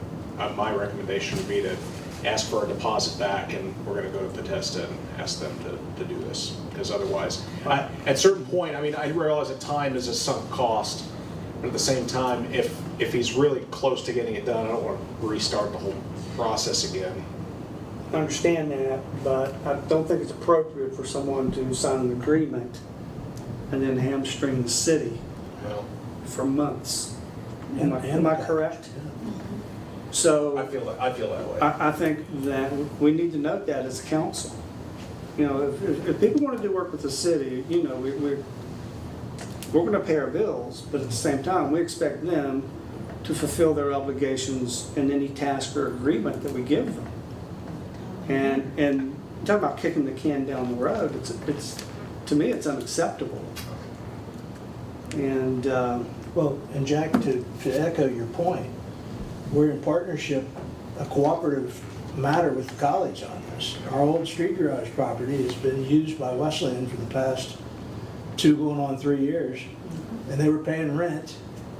my recommendation would be to ask for a deposit back, and we're gonna go to Potesta and ask them to do this, because otherwise, at a certain point, I realize that time is a sunk cost, but at the same time, if he's really close to getting it done, I don't want to restart the whole process again. I understand that, but I don't think it's appropriate for someone to sign an agreement and then hamstring the city for months. Am I correct? So I feel that way. I think that we need to note that as a council. If people want to do work with the city, we're going to pay our bills, but at the same time, we expect them to fulfill their obligations in any task or agreement that we give them. And talking about kicking the can down the road, it's to me, it's unacceptable. And and Jack, to echo your point, we're in partnership, a cooperative matter with the college on this. Our old street garage property has been used by Wesleyan for the past 2 going on 3 years, and they were paying rent,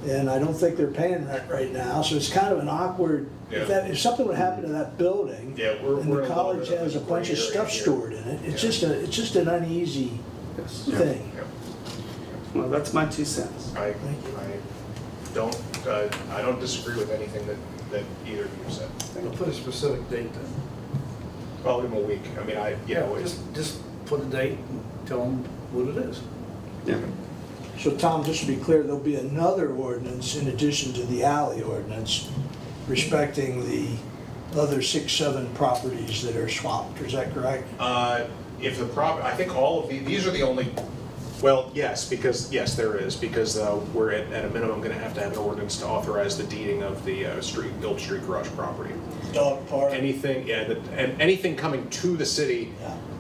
and I don't think they're paying rent right now, so it's kind of an awkward, if something would happen to that building, Yeah, we're and a the little college bit of has a a bunch of gray stuff area here. stored in it, it's just an uneasy thing. Well, that's my 2 cents. I don't disagree with anything that either of you said. We'll put a specific date then. Probably in a week. I mean, Just put a date and tell them what it is. Yeah. So Tom, just to be clear, there'll be another ordinance in addition to the alley ordinance respecting the other 6, 7 properties that are swamped, is that correct? If the I think all of these are the only, well, yes, there is, because we're at a minimum going to have an ordinance to authorize the deeding of the Guild Street garage property. Dog park. Anything, and anything coming to the city,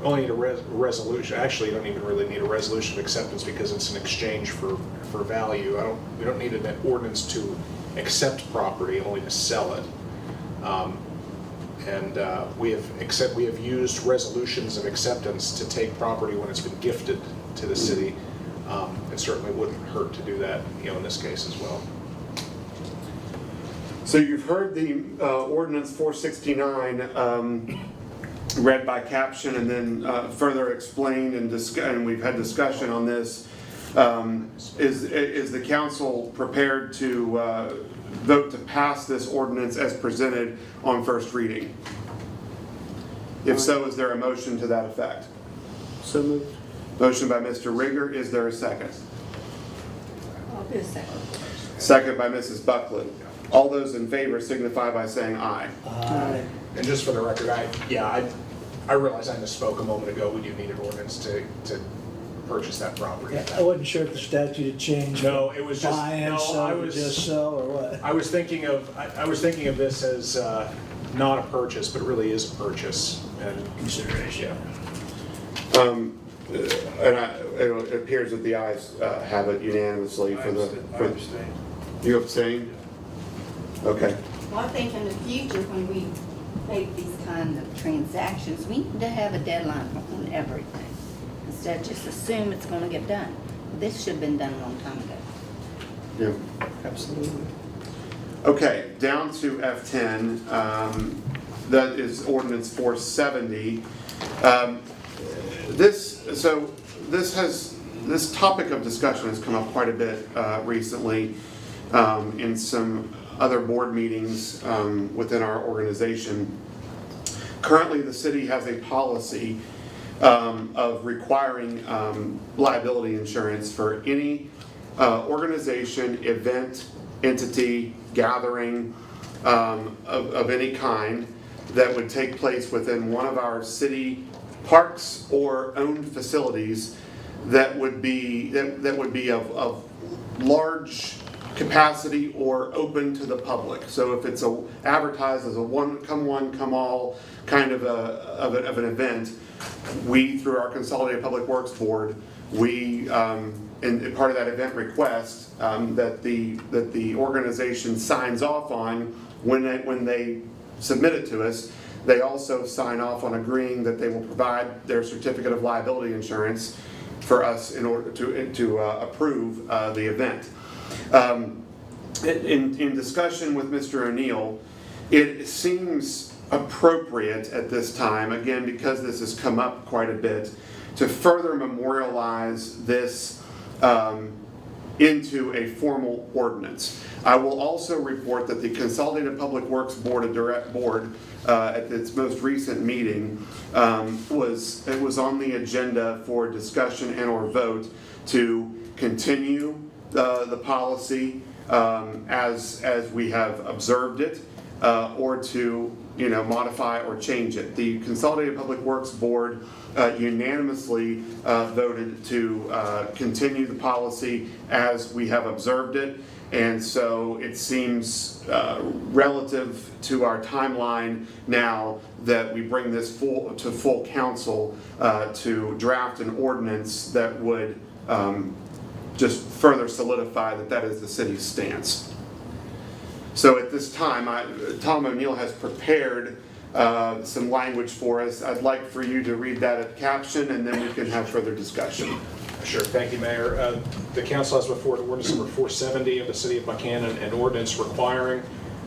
only need a resolution. Actually, you don't even really need a resolution of acceptance because it's an exchange for value. We don't need an ordinance to accept property, only to sell it. We have used resolutions of acceptance to take property when it's been gifted to the city. It certainly wouldn't hurt to do that, in this case as well. So you've heard the ordinance 469 read by caption and then further explained and we've had discussion on this. Is the council prepared to vote to pass this ordinance as presented on first reading? If so, is there a motion to that effect? So moved. Motion by Mr. Rigger, is there a second? I'll do a second. Second by Mrs. Buckley. All those in favor signify by saying aye. Aye. And just for the record, I realize I misspoke a moment ago. We do need an ordinance to purchase that property. Yeah, I wasn't sure if the statute had changed. No, it was just Buy and sell, just sell, or what? I was thinking of this as not a purchase, but it really is a purchase and Consideration. It appears that the ayes have it unanimously for the. You abstain? Okay. Well, I think in the future, when we make these kind of transactions, we need to have a deadline on everything. Instead of just assume it's gonna get done. This should have been done a long time ago. Yeah. Absolutely. Okay, down to F10, that is ordinance 470. This topic of discussion has come up quite a bit recently in some other board meetings within our organization. Currently, the city has a policy of requiring liability insurance for any organization, event, entity, gathering of any kind that would take place within one of our city parks or owned facilities that would be of large capacity or open to the public. So if it's advertised as a come all kind of an event, we, through our Consolidated Public Works Board, we and part of that event request that the organization signs off on when they submit it to us. They also sign off on agreeing that they will provide their certificate of liability insurance for us in order to approve the event. In discussion with Mr. O'Neill, it seems appropriate at this time, again because this has come up quite a bit, to further memorialize this into a formal ordinance. I will also report that the Consolidated Public Works Board at its most recent meeting was on the agenda for discussion and or vote to continue the policy as we have observed it, or to modify or change it. The Consolidated Public Works Board unanimously voted to continue the policy as we have observed it, and so it seems relative to our timeline now that we bring this to full council to draft an ordinance that would just further solidify that is the city's stance. So at this time, Tom O'Neill has prepared some language for us. I'd like for you to read that at caption, and then we can have further discussion. Sure, thank you, Mayor. The council has before it ordinance number 470 of the City of Buckhannon, an ordinance requiring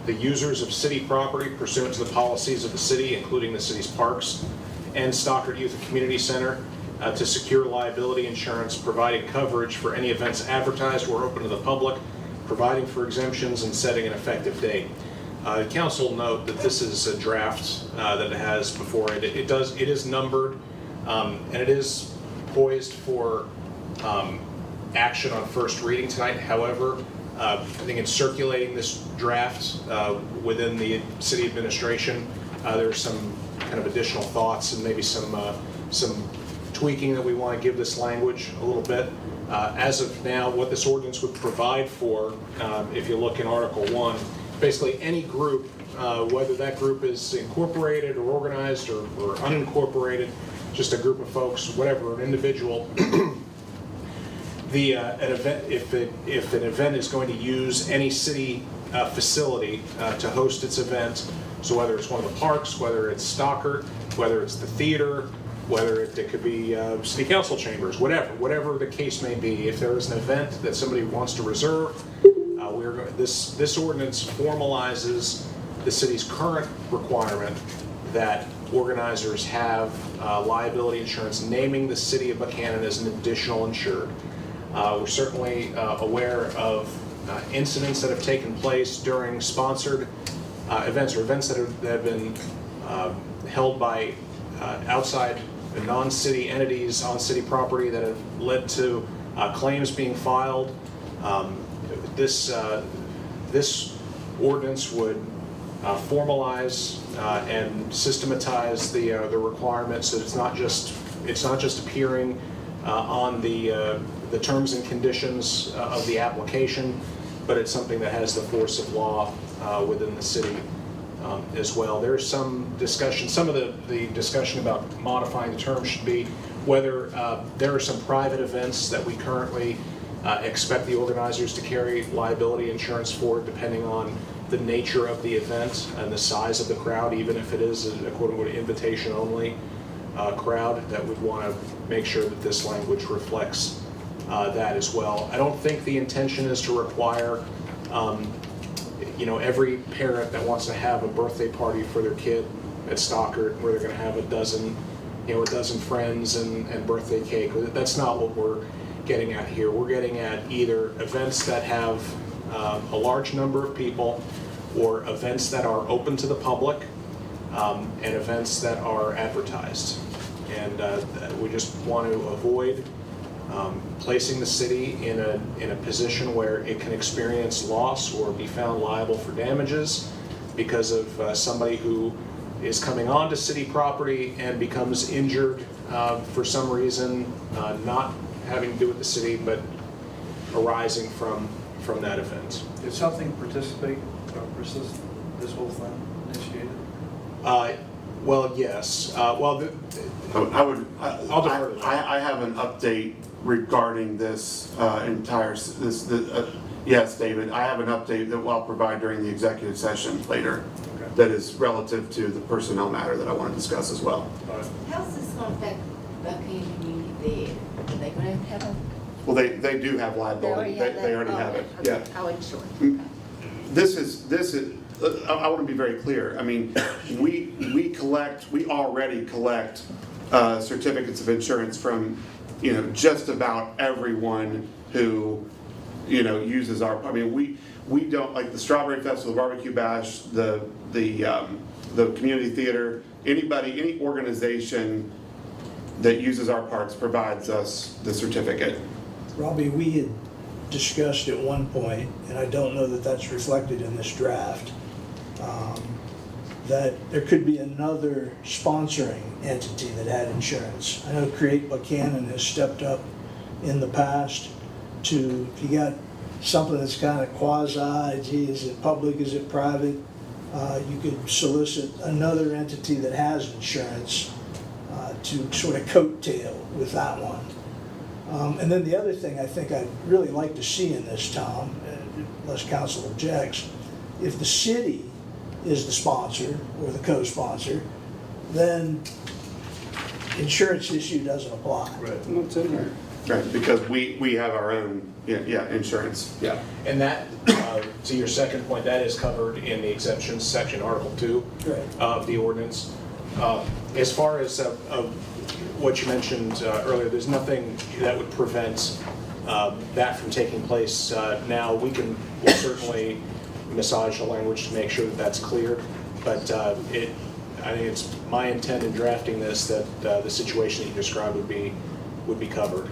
the users of city property pursuant to the policies of the city, including the city's parks and Stockard Youth and Community Center, to secure liability insurance, providing coverage for any events advertised or open to the public, providing for exemptions, and setting an effective date. Council note that this is a draft that it has before it. It is numbered, and it is poised for action on first reading tonight. However, I think in circulating this draft within the city administration, there's some kind of additional thoughts and maybe some tweaking that we want to give this language a little bit. As of now, what this ordinance would provide for, if you look in Article 1, basically any group, whether that group is incorporated or organized or unincorporated, just a group of folks, whatever, an individual, an event, if an event is going to use any city facility to host its event, so whether it's one of the parks, whether it's Stockard, whether it's the theater, whether it could be city council chambers, whatever the case may be, if there is an event that somebody wants to reserve, this ordinance formalizes the city's current requirement that organizers have liability insurance, naming the city of Buckhannon as an additional insured. We're certainly aware of incidents that have taken place during sponsored events or events that have been held by outside non-city entities on city property that have led to claims being filed. This ordinance would formalize and systematize the requirements, so it's not just appearing on the terms and conditions of the application, but it's something that has the force of law within the city as well. There's some discussion, some of the discussion about modifying the term should be whether there are some private events that we currently expect the organizers to carry liability insurance for, depending on the nature of the event and the size of the crowd, even if it is a quote-unquote invitation-only crowd, that we'd want to make sure that this language reflects that as well. I don't think the intention is to require every parent that wants to have a birthday party for their kid at Stockard, where they're going to have a dozen friends and birthday cake. That's not what we're getting at here. We're getting at either events that have a large number of people, or events that are open to the public, and events that are advertised. And we just want to avoid placing the city in a position where it can experience loss or be found liable for damages because of somebody who is coming onto city property and becomes injured for some reason, not having to do with the city, but arising from that event. Did something participate or persist this whole thing initiated? Well, yes. I have an update regarding this yes, David, I have an update that I'll provide during the executive session later. Okay. That is relative to the personnel matter that I want to discuss as well. How's this going to affect Buckhannon Community Theater? Are they going to have a... Well, they do have liability. They already have it. Okay. Yeah. I wasn't sure. This is. I want to be very clear. I mean, we already collect certificates of insurance from, just about everyone who, uses our. I mean, we don't, like the Strawberry Festival, Barbecue Bash, the community theater. Any organization that uses our parks provides us the certificate. Robbie, we had discussed at one point, and I don't know that that's reflected in this draft, that there could be another sponsoring entity that had insurance. I know Create Buckhannon has stepped up in the past to, if you got something that's kind of quasi, gee, is it public, is it private, you could solicit another entity that has insurance to sort of coattail with that one. And then the other thing I think I'd really like to see in this, Tom, unless council objects, if the city is the sponsor or the co-sponsor, then insurance issue doesn't apply. Right. What's in there? Right, because we have our own, insurance. Yeah, and that, to your second point, that is covered in the exemptions section, Article 2 of the ordinance. As far as what you mentioned earlier, there's nothing that would prevent that from taking place now. We'll certainly massage the language to make sure that that's clear, but I think it's my intent in drafting this that the situation that you described would be covered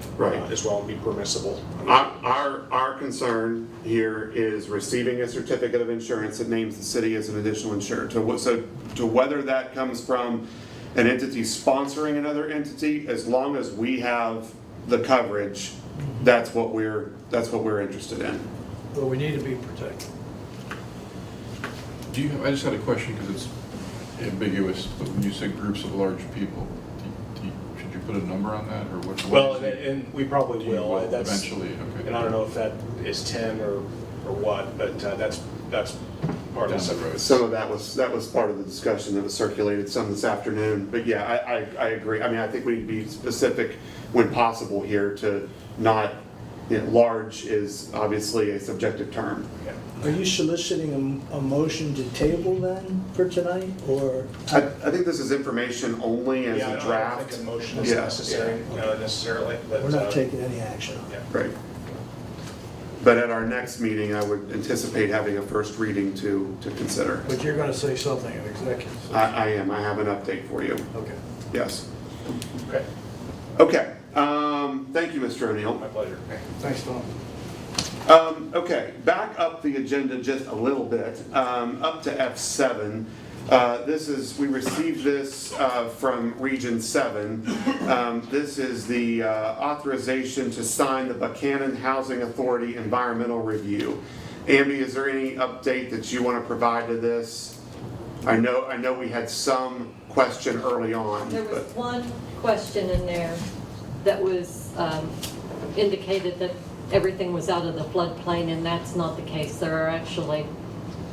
as well and be permissible. Our concern here is receiving a certificate of insurance that names the city as an additional insured. So to whether that comes from an entity sponsoring another entity, as long as we have the coverage, that's what we're interested in. But we need to be protected. I just had a question because it's ambiguous, but when you say groups of large people, should you put a number on that, or what? Well, and we probably will. Eventually, okay. And I don't know if that is 10 or what, but that's part of the road. Some of that was part of the discussion that was circulated some this afternoon. But yeah, I agree. I mean, I think we need to be specific when possible here to not, large is obviously a subjective term. Yeah. Are you soliciting a motion to table then for tonight, or? I think this is information only as a draft. I don't think a motion is necessary necessarily. But, We're not taking any action on it. Right. But at our next meeting, I would anticipate having a first reading to consider. But you're going to say something in executive session. I am. I have an update for you. Okay. Yes. Okay. Okay. Thank you, Mr. O'Neill. My pleasure. Thanks, Tom. Okay, back up the agenda just a little bit, up to F7. We received this from Region 7. This is the authorization to sign the Buckhannon Housing Authority Environmental Review. Amby, is there any update that you want to provide to this? I know we had some question early on. There was one question in there that was indicated that everything was out of the floodplain, and that's not the case. There are actually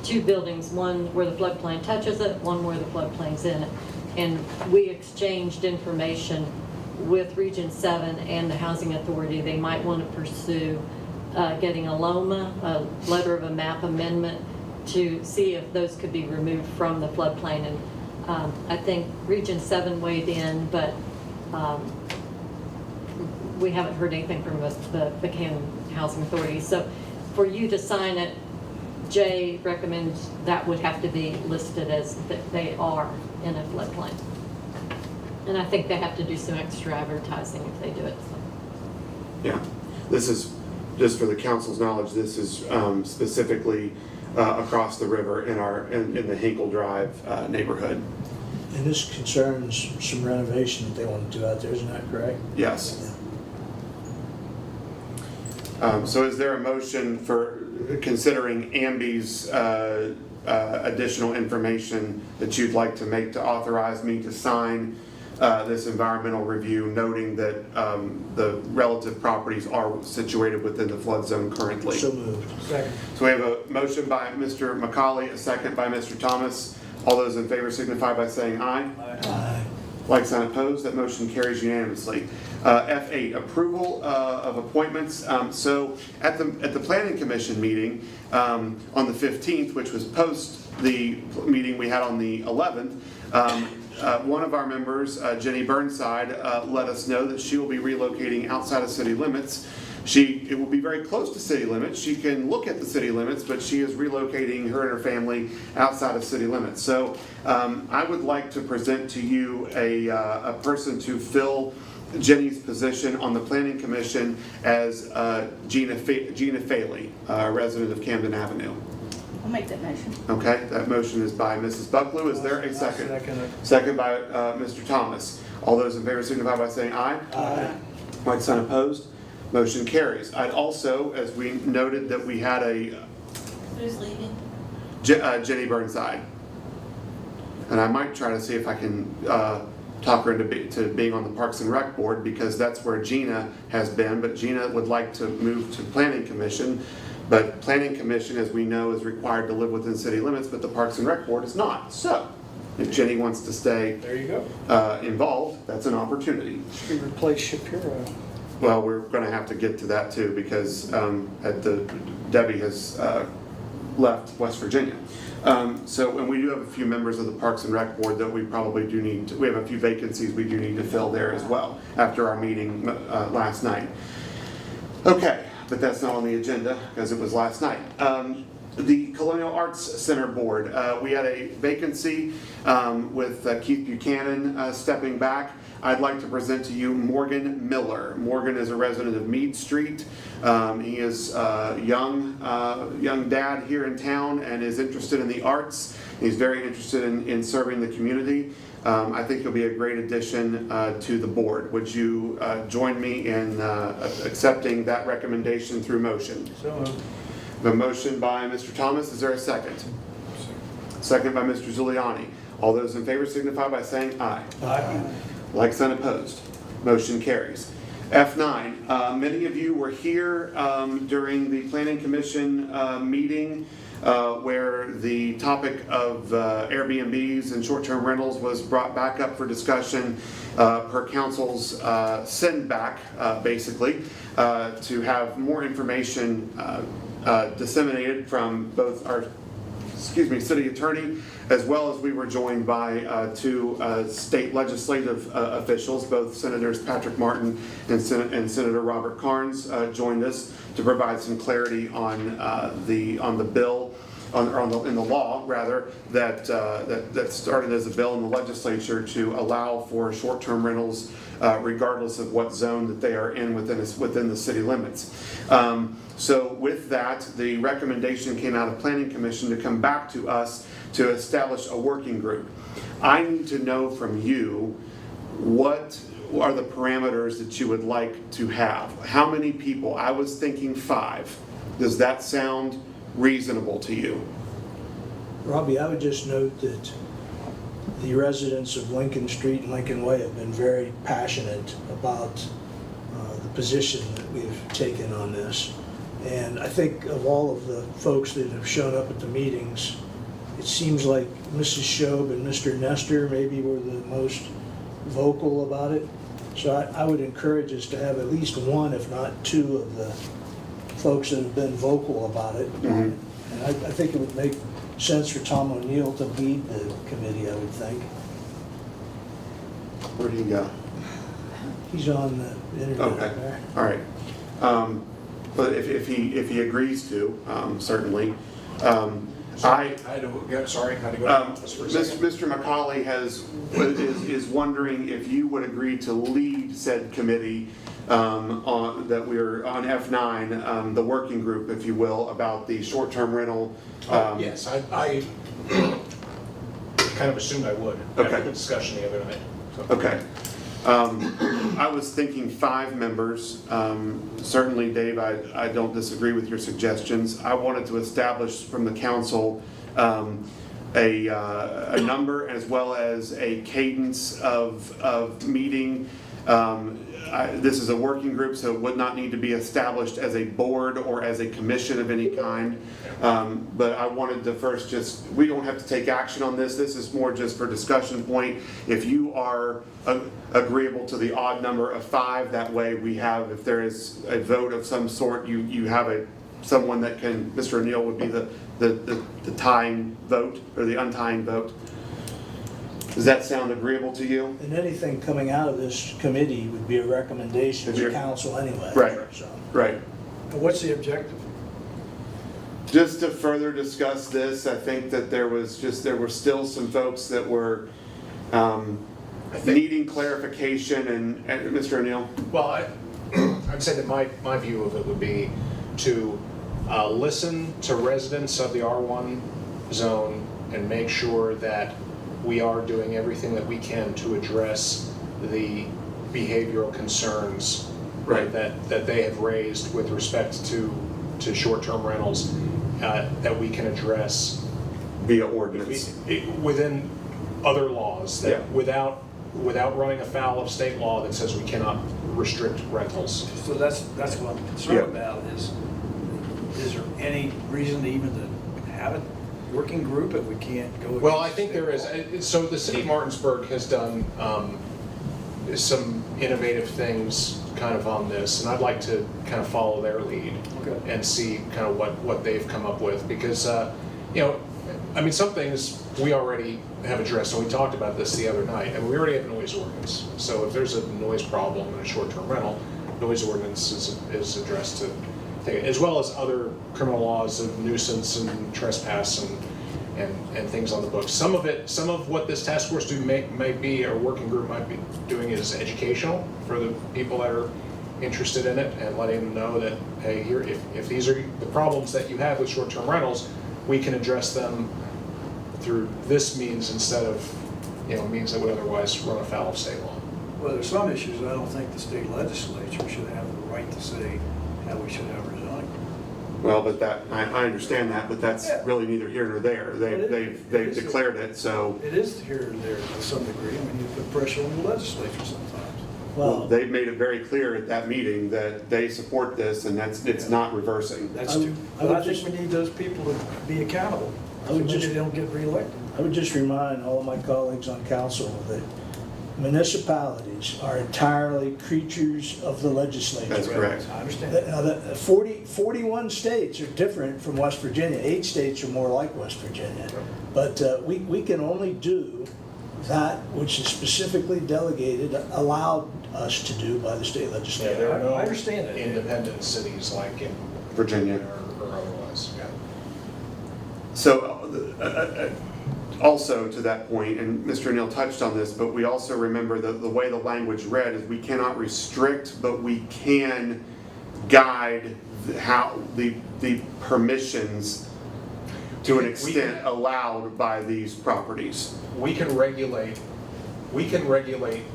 two buildings, one where the floodplain touches it, one where the floodplain's in it. And we exchanged information with Region 7 and the Housing Authority. They might want to pursue getting a LOMA, a letter of a map amendment, to see if those could be removed from the floodplain. And I think Region 7 weighed in, but we haven't heard anything from the Buckhannon Housing Authority. So for you to sign it, Jay recommends that would have to be listed as that they are in a floodplain. And I think they have to do some extra advertising if they do it. So. Yeah, this is, just for the council's knowledge, this is specifically across the river in the Hinkle Drive neighborhood. And this concerns some renovation that they want to do out there, isn't that correct? Yes. So is there a motion for considering Amby's additional information that you'd like to make to authorize me to sign this environmental review, noting that the relative properties are situated within the flood zone currently? So moved. Second. So we have a motion by Mr. McCauley, a second by Mr. Thomas. All those in favor signify by saying aye. Aye. Like sign opposed, that motion carries unanimously. F8, approval of appointments. So at the Planning Commission meeting on the 15th, which was post the meeting we had on the 11th, one of our members, Jenny Burnside, let us know that she will be relocating outside of city limits. It will be very close to city limits. She can look at the city limits, but she is relocating her and her family outside of city limits. So I would like to present to you a person to fill Jenny's position on the Planning Commission as Gina Faley, a resident of Camden Avenue. I'll make that motion. Okay, that motion is by Mrs. Bucklew. Is there a second? Second by Mr. Thomas. All those in favor signify by saying aye. Aye. Like sign opposed. Motion carries. I'd also, as we noted, that we had a Who's leaving? Jenny Burnside, and I might try to see if I can talk her into being on the Parks and Rec board, because that's where Gina has been. But Gina would like to move to Planning Commission. But Planning Commission, as we know, is required to live within city limits, but the Parks and Rec board is not. So if Jenny wants to stay There you go. involved, that's an opportunity. She can replace Shapiro. Well, we're gonna have to get to that too, because Debbie has left West Virginia. And we do have a few members of the Parks and Rec Board that we probably do need we have a few vacancies we do need to fill there as well, after our meeting last night. Okay, but that's not on the agenda, because it was last night. The Colonial Arts Center Board, we had a vacancy with Keith Buckhannon stepping back. I'd like to present to you Morgan Miller. Morgan is a resident of Meade Street. He is a young dad here in town and is interested in the arts. He's very interested in serving the community. I think he'll be a great addition to the board. Would you join me in accepting that recommendation through motion? So moved. A motion by Mr. Thomas. Is there a second? Second by Mr. Zuliani. All those in favor signify by saying aye. Aye. Like sign opposed. Motion carries. F9, many of you were here during the Planning Commission meeting where the topic of Airbnbs and short-term rentals was brought back up for discussion per council's send back, basically, to have more information disseminated from both our city attorney, as well as we were joined by two state legislative officials. Both Senators Patrick Martin and Senator Robert Carnes joined us to provide some clarity on the bill, in the law rather, that started as a bill in the legislature to allow for short-term rentals regardless of what zone that they are in within the city limits. So with that, the recommendation came out of Planning Commission to come back to us to establish a working group. I need to know from you, what are the parameters that you would like to have? How many people? I was thinking 5. Does that sound reasonable to you? Robbie, I would just note that the residents of Lincoln Street and Lincoln Way have been very passionate about the position that we've taken on this. And I think of all of the folks that have shown up at the meetings, it seems like Mrs. Shobe and Mr. Nestor maybe were the most vocal about it. So I would encourage us to have at least one, if not 2, of the folks that have been vocal about it. Mm-hmm. And I think it would make sense for Tom O'Neill to lead the committee, I would think. Where do you go? He's on the internet. Okay, There. all right. But if he agrees to, certainly. Sorry, I had to go to the office for a second. Mr. McCauley is wondering if you would agree to lead said committee that we're on F9, the working group, if you will, about the short-term rental. Yes, I kind of assumed I would after the discussion the other night. So. Okay. I was thinking 5 members. Certainly, Dave, I don't disagree with your suggestions. I wanted to establish from the council a number as well as a cadence of meeting. This is a working group, so it would not need to be established as a board or as a commission of any kind. But I wanted to first we don't have to take action on this. This is more just for discussion point. If you are agreeable to the odd number of 5, that way we have, if there is a vote of some sort, you have someone that can, Mr. O'Neill would be the tying vote or the untying vote. Does that sound agreeable to you? And anything coming out of this committee would be a recommendation to council anyway. Right, So. right. What's the objective? Just to further discuss this, I think that there were still some folks that were needing clarification, and Mr. O'Neill? Well, I'd say that my view of it would be to listen to residents of the R1 zone and make sure that we are doing everything that we can to address the behavioral concerns that they have raised with respect to short-term rentals that we can address via ordinance within other laws that without running afoul of state law that says we cannot restrict rentals. So that's what I'm concerned about is there any reason to even to have a working group if we can't go? Well, I think there is. So the city of Martinsburg has done some innovative things kind of on this, and I'd like to kind of follow their lead and see kind of what they've come up with, because, you know, I mean, some things we already have addressed, and we talked about this the other night, and we already have a noise ordinance. So if there's a noise problem in a short-term rental, noise ordinance is addressed to take it, as well as other criminal laws of nuisance and trespass and things on the books. Some of what this task force might be, or working group might be doing, is educational for the people that are interested in it, and letting them know that, hey, here, if these are the problems that you have with short-term rentals, we can address them through this means instead of, you know, means that would otherwise run afoul of state law. Well, there's some issues I don't think the state legislature should have the right to say how we should have our zoning. Well, but I understand that, but that's really neither here nor there. They've declared it, so. It is here and there to some degree. I mean, you put pressure on the legislature sometimes. Well, they've made it very clear at that meeting that they support this, and it's not reversing. That's true. But I think we need those people to be accountable. I would So maybe just- they don't get reelected. I would just remind all of my colleagues on council that municipalities are entirely creatures of the legislature. That's correct. I understand. Now, 41 states are different from West Virginia. 8 states are more like West Virginia. But we can only do that which is specifically delegated, allowed us to do by the state Yeah, legislature. there are no I understand that. independent cities like in Virginia. or otherwise, yeah. So, also to that point, and Mr. Neal touched on this, but we also remember that the way the language read is we cannot restrict, but we can guide how the permissions to an extent allowed by these properties. We can regulate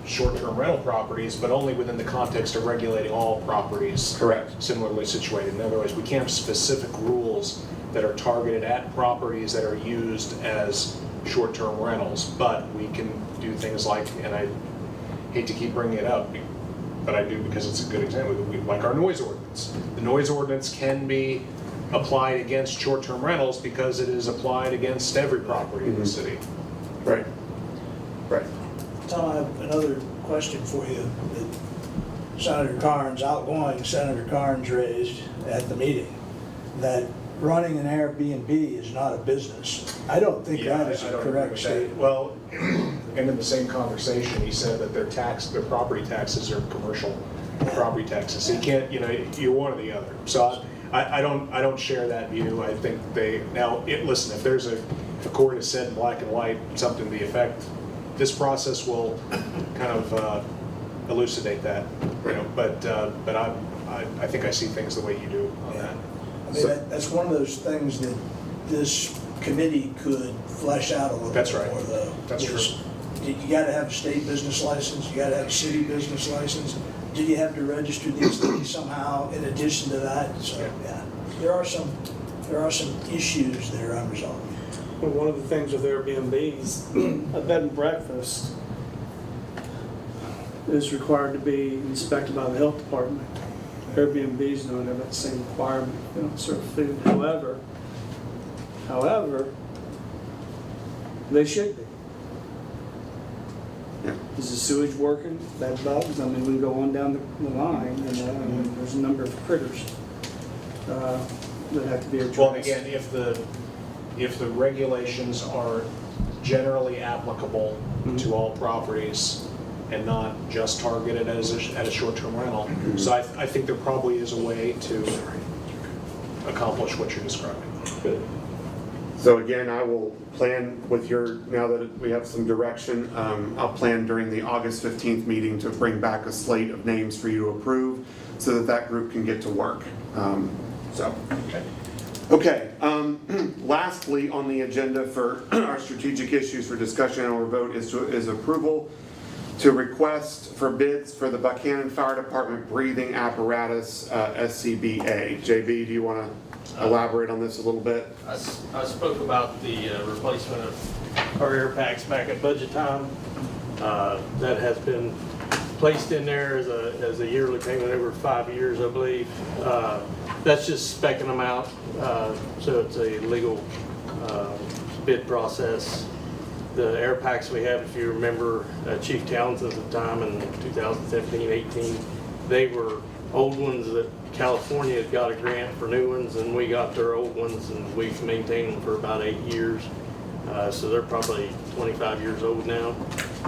short-term rental properties, but only within the context of regulating all properties. Correct. Similarly situated. In other words, we can't have specific rules that are targeted at properties that are used as short-term rentals, but we can do things like, and I hate to keep bringing it up, but I do because it's a good example, like our noise ordinance. The noise ordinance can be applied against short-term rentals because it is applied against every property in the city. Right. Right. Tom, I have another question for you that Senator Carnes, outgoing Senator Carnes, raised at the meeting, that running an Airbnb is not a business. I don't think that is I a don't agree correct with that. statement. Well, and in the same conversation, he said that their property taxes are commercial property taxes. So you can't, you're one or the other. So I don't share that view. I think listen, if there's a court has said in black and white something to the effect, this process will kind of elucidate that, but I think I see things the way you do on that. I mean, that's one of those things that this committee could flesh out a little That's bit right. more, though. That's true. You gotta have a state business license, you gotta have a city business license. Do you have to register these things somehow in addition to that? So, yeah, there are some issues that are unresolved. Well, one of the things with Airbnbs, a bed and breakfast is required to be inspected by the health department. Airbnbs don't have that same requirement. They don't serve food. However, they should be. Yeah. Is the sewage working? Bed bugs? I mean, we can go on down the line, and there's a number of critters that have to be addressed. Well, again, if the regulations are generally applicable to all properties and not just targeted at a short-term rental, so I think there probably is a way to accomplish what you're describing. Good. So again, I will plan with now that we have some direction, I'll plan during the August 15th meeting to bring back a slate of names for you to approve so that group can get to work. Okay. Lastly on the agenda for our strategic issues for discussion and or vote is approval to request for bids for the Buckhannon Fire Department breathing apparatus SCBA. JB, do you want to elaborate on this a little bit? I spoke about the replacement of our air packs back at budget time. That has been placed in there as a yearly payment over 5 years, I believe. That's just speccing them out, so it's a legal bid process. the air packs we have, if you remember Chief Townsend at the time in 2017, 18, they were old ones that California had got a grant for new ones, and we got their old ones, and we've maintained them for about 8 years. So they're probably 25 years old now.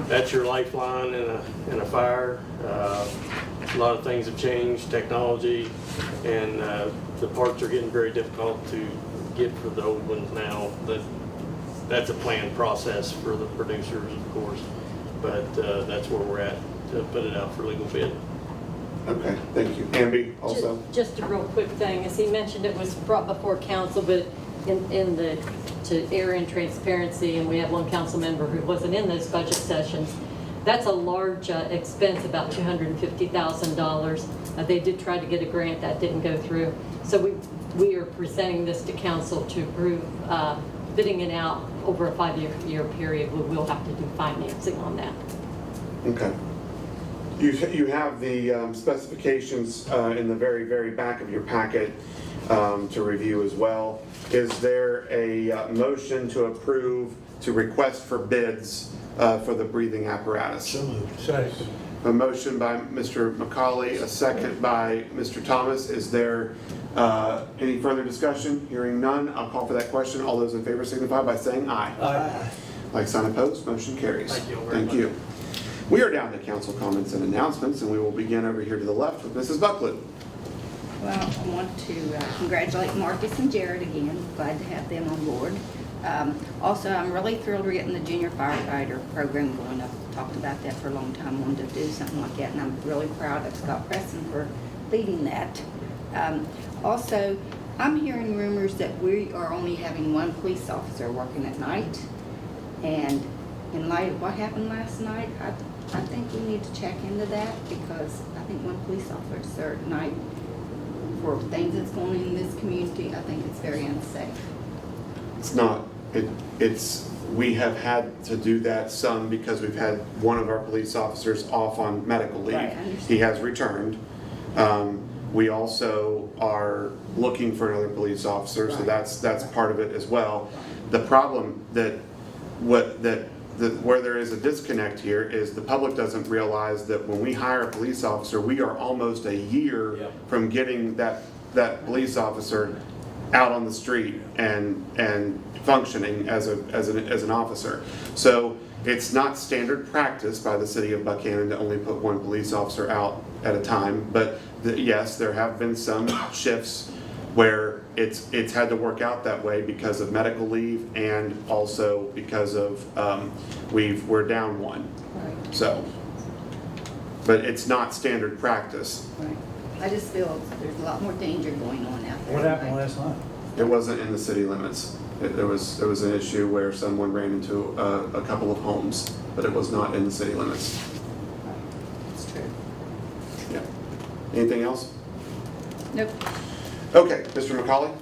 That's your lifeline in a fire. A lot of things have changed, technology, and the parts are getting very difficult to get for the old ones now. That's a planned process for the producers, of course, but that's where we're at to put it out for legal bid. Okay, thank you. Amby, also? Just a real quick thing, as he mentioned, it was brought before council, but to err in transparency, and we have one council member who wasn't in those budget sessions, that's a large expense, about $250,000. They did try to get a grant, that didn't go through. So we are presenting this to council to approve bidding it out over a 5-year period. We will have to do financing on that. Okay. You have the specifications in the very, very back of your packet to review as well. Is there a motion to approve to request for bids for the breathing apparatus? So moved. Second. A motion by Mr. McCauley, a second by Mr. Thomas. Is there any further discussion? Hearing none, I'll call for that question. All those in favor signify by saying aye. Aye. Like sign opposed, motion carries. Thank you all very Thank much. you. We are down to council comments and announcements, and we will begin over here to the left with Mrs. Buckland. Well, I want to congratulate Marcus and Jared again. Glad to have them on board. Also, I'm really thrilled we're getting the junior firefighter program going. I've talked about that for a long time, wanted to do something like that, and I'm really proud of Scott Preston for leading that. Also, I'm hearing rumors that we are only having one police officer working at night, and in light of what happened last night, I think we need to check into that, because I think one police officer at night, for things that's going on in this community, I think it's very unsafe. It's not, we have had to do that some because we've had one of our police officers off on medical leave. Right, I understand. He has returned. We also are looking for another police officer, so that's part of it as well. The problem where there is a disconnect here is the public doesn't realize that when we hire a police officer, we are almost a year from getting that police officer out on the street and functioning as an officer. So it's not standard practice by the city of Buckhannon to only put one police officer out at a time, but yes, there have been some shifts where it's had to work out that way because of medical leave and also because of we're down one. Right. So, but it's not standard practice. Right. I just feel there's a lot more danger going on out there. What happened last night? It wasn't in the city limits. There was an issue where someone ran into a couple of homes, but it was not in the city limits. It's true. Yeah. Anything else? Nope. Okay, Mr. McCauley?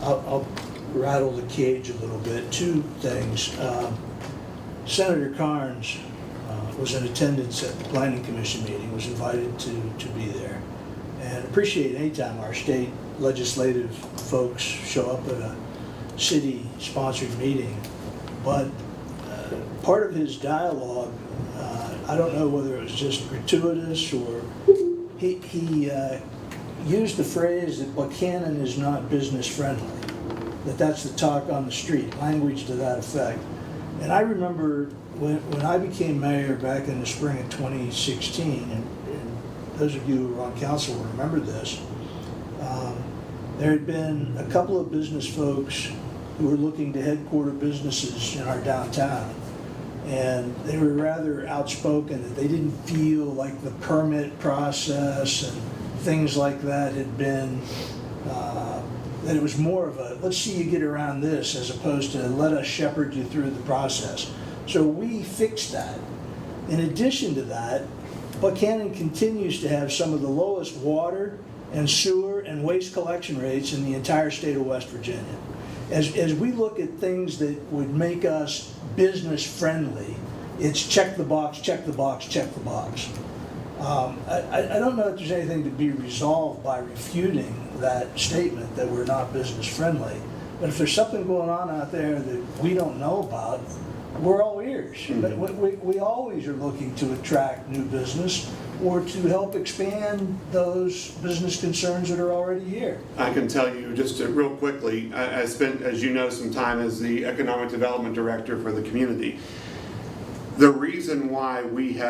I'll rattle the cage a little bit. Two things. Senator Carnes was in attendance at the Planning Commission meeting, was invited to be there. And appreciate any time our state legislative folks show up at a city-sponsored meeting. But part of his dialogue, I don't know whether it was just gratuitous or he used the phrase that Buckhannon is not business friendly, that's the talk on the street, language to that effect. And I remember when I became mayor back in the spring of 2016, and those of you who were on council will remember this, there had been a couple of business folks who were looking to headquarter businesses in our downtown. And they were rather outspoken that they didn't feel like the permit process and things like that had been, that it was more of a, let's see you get around this, as opposed to let us shepherd you through the process. So we fixed that. In addition to that, Buckhannon continues to have some of the lowest water and sewer and waste collection rates in the entire state of West Virginia. As we look at things that would make us business friendly, it's check the box, check the box, check the box. I don't know if there's anything to be resolved by refuting that statement that we're not business friendly, but if there's something going on out there that we don't know about, we're all ears. But we always are looking to attract new business or to help expand those business concerns that are already here. I can tell you just real quickly, I spent, as you know, some time as the Economic Development Director for the community. The reason why we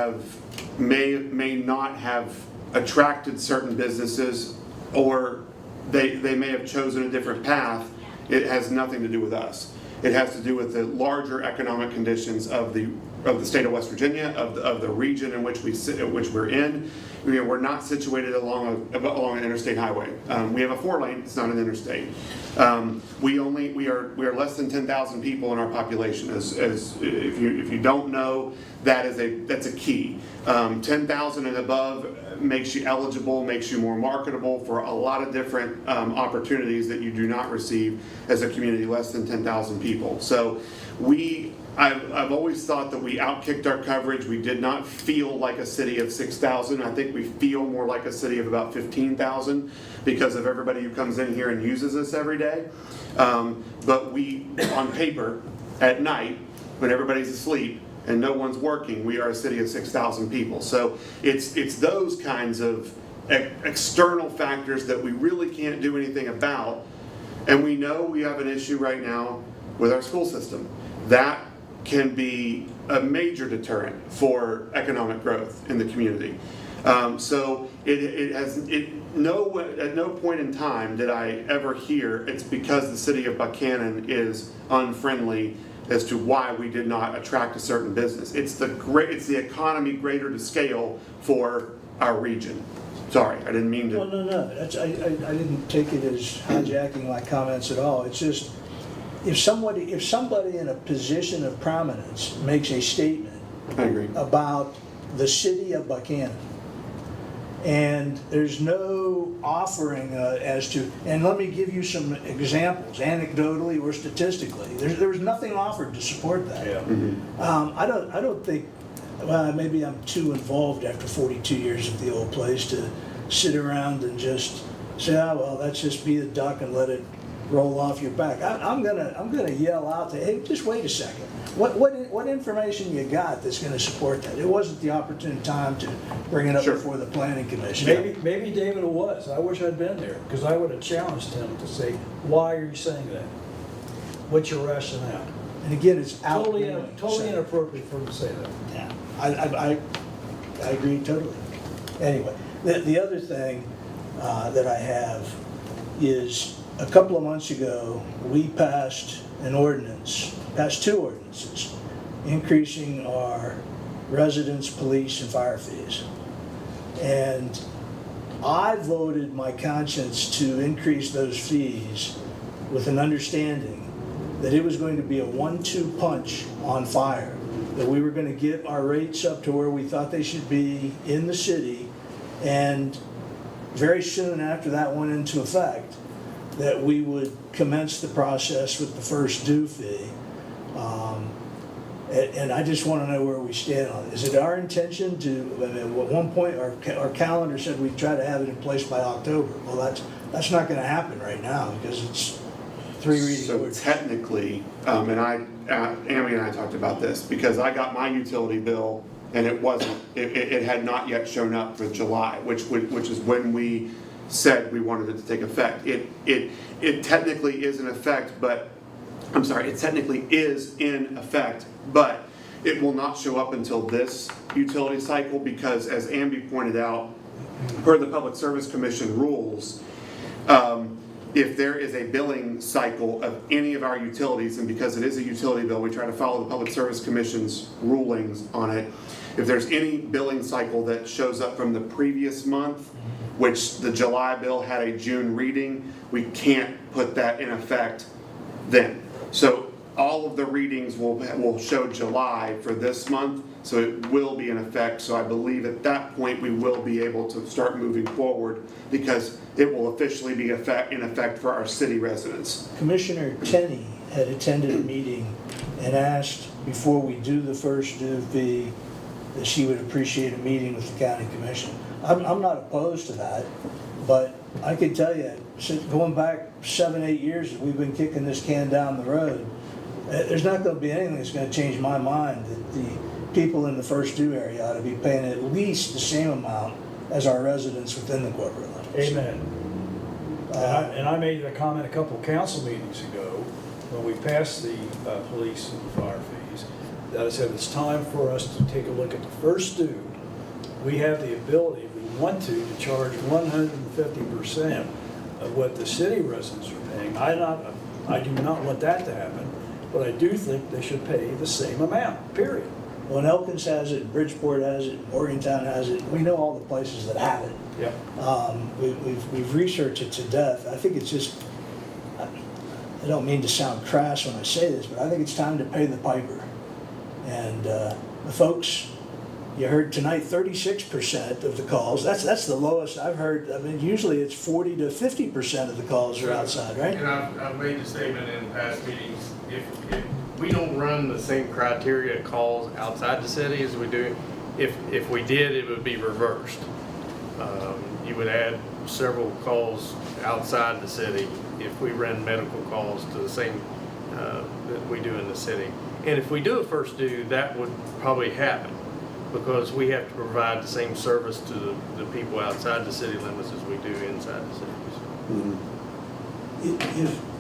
may not have attracted certain businesses, or they may have chosen a different path, it has nothing to do with us. It has to do with the larger economic conditions of the state of West Virginia, of the region in which we're in. We're not situated along an interstate highway. We have a 4-lane. It's not an interstate. We are less than 10,000 people in our population. As if you don't know, that's a key. 10,000 and above makes you eligible, makes you more marketable for a lot of different opportunities that you do not receive as a community less than 10,000 people. So I've always thought that we outkicked our coverage. We did not feel like a city of 6,000. I think we feel more like a city of about 15,000 because of everybody who comes in here and uses us every day. But we, on paper, at night, when everybody's asleep and no one's working, we are a city of 6,000 people. So it's those kinds of external factors that we really can't do anything about. And we know we have an issue right now with our school system. That can be a major deterrent for economic growth in the community. So at no point in time did I ever hear it's because the city of Buckhannon is unfriendly as to why we did not attract a certain business. It's the economy greater to scale for our region. Sorry, I didn't mean to. Well, no. I didn't take it as hijacking my comments at all. It's just, if somebody in a position of prominence makes a statement about the city of Buckhannon, and there's no offering as to, and let me give you some examples, anecdotally or statistically. There was nothing offered to support that. Yeah. I don't think, well, maybe I'm too involved after 42 years at the old place to sit around and just say, oh, well, let's just be the duck and let it roll off your back. I'm gonna yell out to, hey, just wait a second. What information you got that's gonna support that? It wasn't the opportune time to bring it up before the planning commission. Maybe David it was. I wish I'd been there, because I would have challenged him to say, why are you saying that? What's your rationale? And again, it's totally inappropriate for him to say that. Yeah, I agree totally. Anyway, the other thing that I have is, a couple of months ago, we passed two ordinances, increasing our residents, police, and fire fees. And I voted my conscience to increase those fees with an understanding that it was going to be a 1-2 punch on fire, that we were going to get our rates up to where we thought they should be in the city, and very soon after that went into effect, that we would commence the process with the first due fee. And I just want to know where we stand on it. Is it our intention to, at one point, our calendar said we'd try to have it in place by October. Well, that's not going to happen right now because it's 3 reading orders. So technically, and Amy and I talked about this, because I got my utility bill and it had not yet shown up for July, which is when we said we wanted it to take effect. It technically is in effect, but it technically is in effect, but it will not show up until this utility cycle because, as Amby pointed out, per the Public Service Commission rules, if there is a billing cycle of any of our utilities, and because it is a utility bill, we try to follow the Public Service Commission's rulings on it. If there's any billing cycle that shows up from the previous month, which the July bill had a June reading, we can't put that in effect then. So all of the readings will show July for this month, so it will be in effect. So I believe at that point we will be able to start moving forward because it will officially be in effect for our city residents. Commissioner Tenney had attended a meeting and asked, before we do the first due fee, that she would appreciate a meeting with the county commission. I'm not opposed to that, but I can tell you, going back 7-8 years, we've been kicking this can down the road. There's not gonna be anything that's gonna change my mind that the people in the first due area ought to be paying at least the same amount as our residents within the corporate limits. Amen. And I made a comment a couple council meetings ago, when we passed the police and fire fees, that I said it's time for us to take a look at the first due. We have the ability, if we want to charge 150% of what the city residents are paying. I do not want that to happen, but I do think they should pay the same amount, period. Well, and Elkins has it, Bridgeport has it, Morgantown has it, we know all the places that have it. Yep. We've researched it to death. I think it's just, I don't mean to sound crass when I say this, but I think it's time to pay the piper. And the folks, you heard tonight, 36% of the calls, that's the lowest I've heard. I mean, usually it's 40 to 50% of the calls are outside, right? And I've made the statement in past meetings, if we don't run the same criteria calls outside the city as we do, if we did, it would be reversed. You would add several calls outside the city if we ran medical calls to the same that we do in the city. And if we do a first due, that would probably happen because we have to provide the same service to the people outside the city limits as we do inside the cities.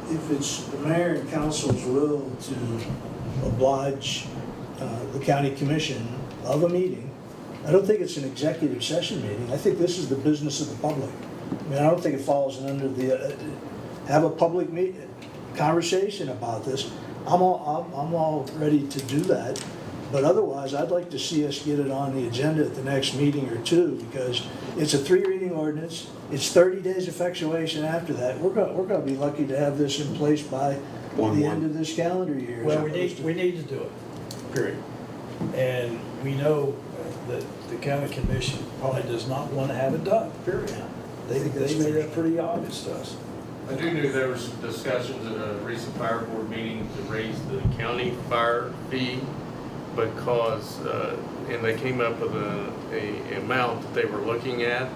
If it's the mayor and council's will to oblige the county commission of a meeting, I don't think it's an executive session meeting. I think this is the business of the public. I mean, I don't think it falls under the, have a public conversation about this. I'm all ready to do that. But otherwise, I'd like to see us get it on the agenda at the next meeting or two, because it's a 3-reading ordinance. It's 30 days effectuation after that. We're gonna be lucky to have this in place by the end of this calendar year. Well, we need to do it, period. And we know that the county commission probably does not want to have it done, period. They made that pretty obvious to us. I do know there was discussions at a recent fire board meeting to raise the county fire fee because, and they came up with a amount that they were looking at.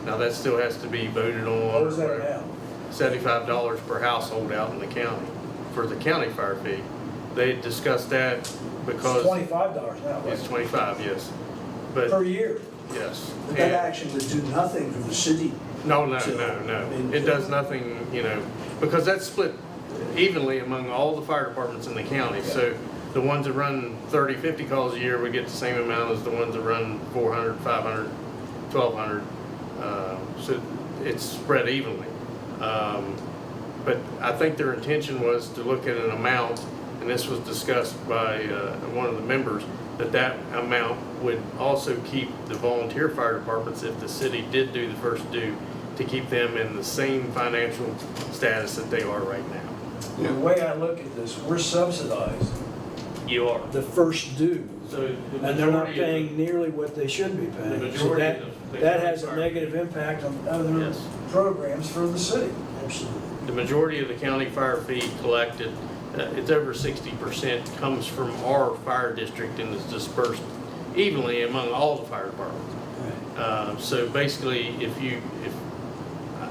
Now that still has to be voted on. What was that now? $75 per household out in the county for the county fire fee. They had discussed that because. It's $25 now, right? It's 25, yes. But Per year? yes. But that action would do nothing for the city. No. It does nothing, because that's split evenly among all the fire departments in the county. So the ones that run 30, 50 calls a year would get the same amount as the ones that run 400, 500, 1,200. So it's spread evenly. But I think their intention was to look at an amount, and this was discussed by one of the members, that amount would also keep the volunteer fire departments, if the city did do the first due, to keep them in the same financial status that they are right now. The way I look at this, we're subsidizing You are. the first due, So the and they're not majority of paying nearly what they should be The paying. So majority that, of the that has a county negative impact on other Yes. programs for the city. Absolutely. The majority of the county fire fee collected, it's over 60%, comes from our fire district and is dispersed evenly among all the fire departments. So basically,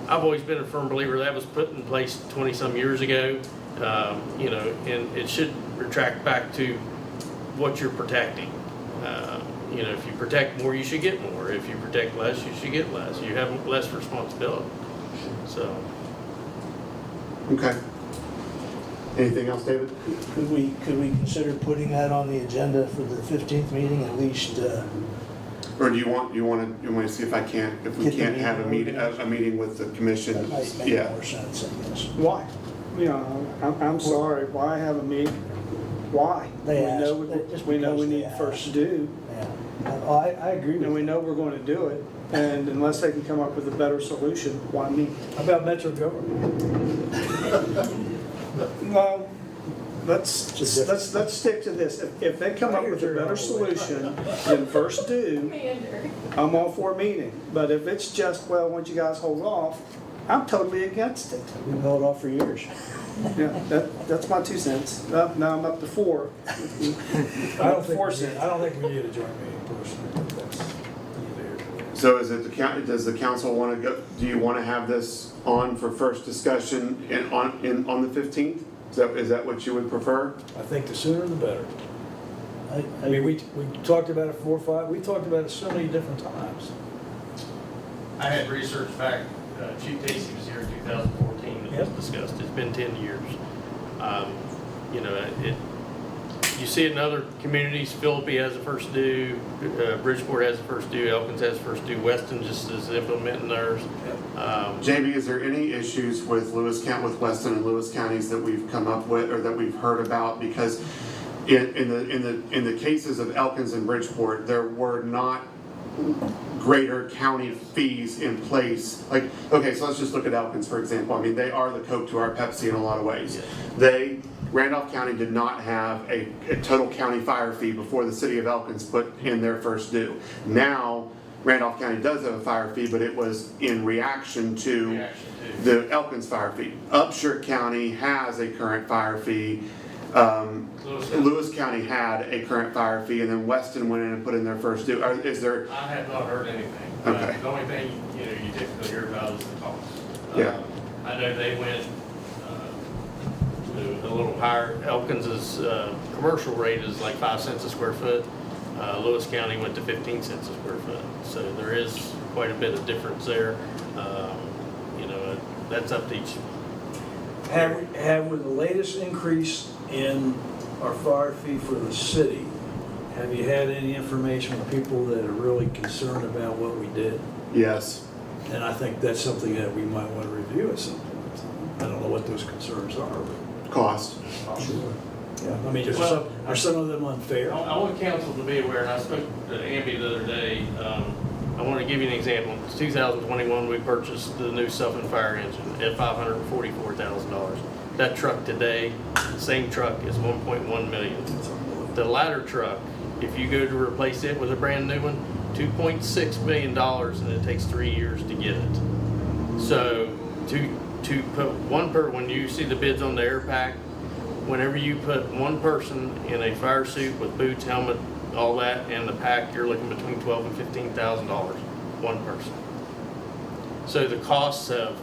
I've always been a firm believer that was put in place 20-some years ago, and it should retract back to what you're protecting. If you protect more, you should get more. If you protect less, you should get less. You have less responsibility. So. Okay. Anything else, David? Could we consider putting that on the agenda for the 15th meeting at least? Or do you want to see if we Get the can't have a meeting meeting with the commission? That might make Yeah. more sense, I guess. Why? I'm sorry, why have a meeting? Why? They We asked. know Just we know because we they need asked. first due, Yeah. I agree with and we you. know we're going to do it, and unless they can come up with a better solution, why me? How about Metro government? Well, let's stick to this. If they come up with a better solution than first due, I'm all for a meeting. But if it's just, well, why don't you guys hold off, I'm totally against it. We've held off for years. Yeah, that's my 2 cents. Now I'm up to 4. I don't think we need a joint meeting personally. That's neither here nor there. So is it does the council want to go, do you want to have this on for first discussion on the 15th? Is that what you would prefer? I think the sooner the better. I mean, we talked about it 4 or 5, we talked about it so many different times. I had research back, Chief Casey was here in 2014 that was discussed. It's been 10 years. You know, you see it in other communities. Philippi has a first due, Bridgeport has a first due, Elkins has a first due, Weston just is implementing theirs. JB, is there any issues with Weston and Lewis counties that we've come up with or that we've heard about? Because in the cases of Elkins and Bridgeport, there were not greater county fees in place. Like, okay, so let's just look at Elkins, for example. I mean, they are the Coke to our Pepsi in a lot of ways. Randolph County did not have a total county fire fee before the city of Elkins put in their first due. Now, Randolph County does have a fire fee, but it was in reaction to the Elkins fire fee. Upshur County has a current fire fee. Lewis County had a current fire fee, and then Weston went in and put in their first due. Is there? I have not heard anything. Okay. The only thing you typically hear about is the cost. Yeah. I know they went a little higher. Elkins's commercial rate is like 5 cents a square foot. Lewis County went to 15 cents a square foot. So there is quite a bit of difference there. You know, that's up to each. Have with the latest increase in our fire fee for the city, have you had any information from people that are really concerned about what we did? Yes. And I think that's something that we might want to review at some point. I don't know what those concerns are. But cost. Sure. Yeah. I mean, are some of them unfair? I want council to be aware, and I spoke to Amby the other day. I want to give you an example. In 2021, we purchased the new Suffolk fire engine at $544,000. That truck today, the same truck, is $1.1 million. The ladder truck, if you go to replace it with a brand new one, $2.6 million, and it takes 3 years to get it. So to put when you see the bids on the air pack, whenever you put one person in a fire suit with boots, helmet, all that, and the pack, you're looking between $12,000 and $15,000, one person. So the costs have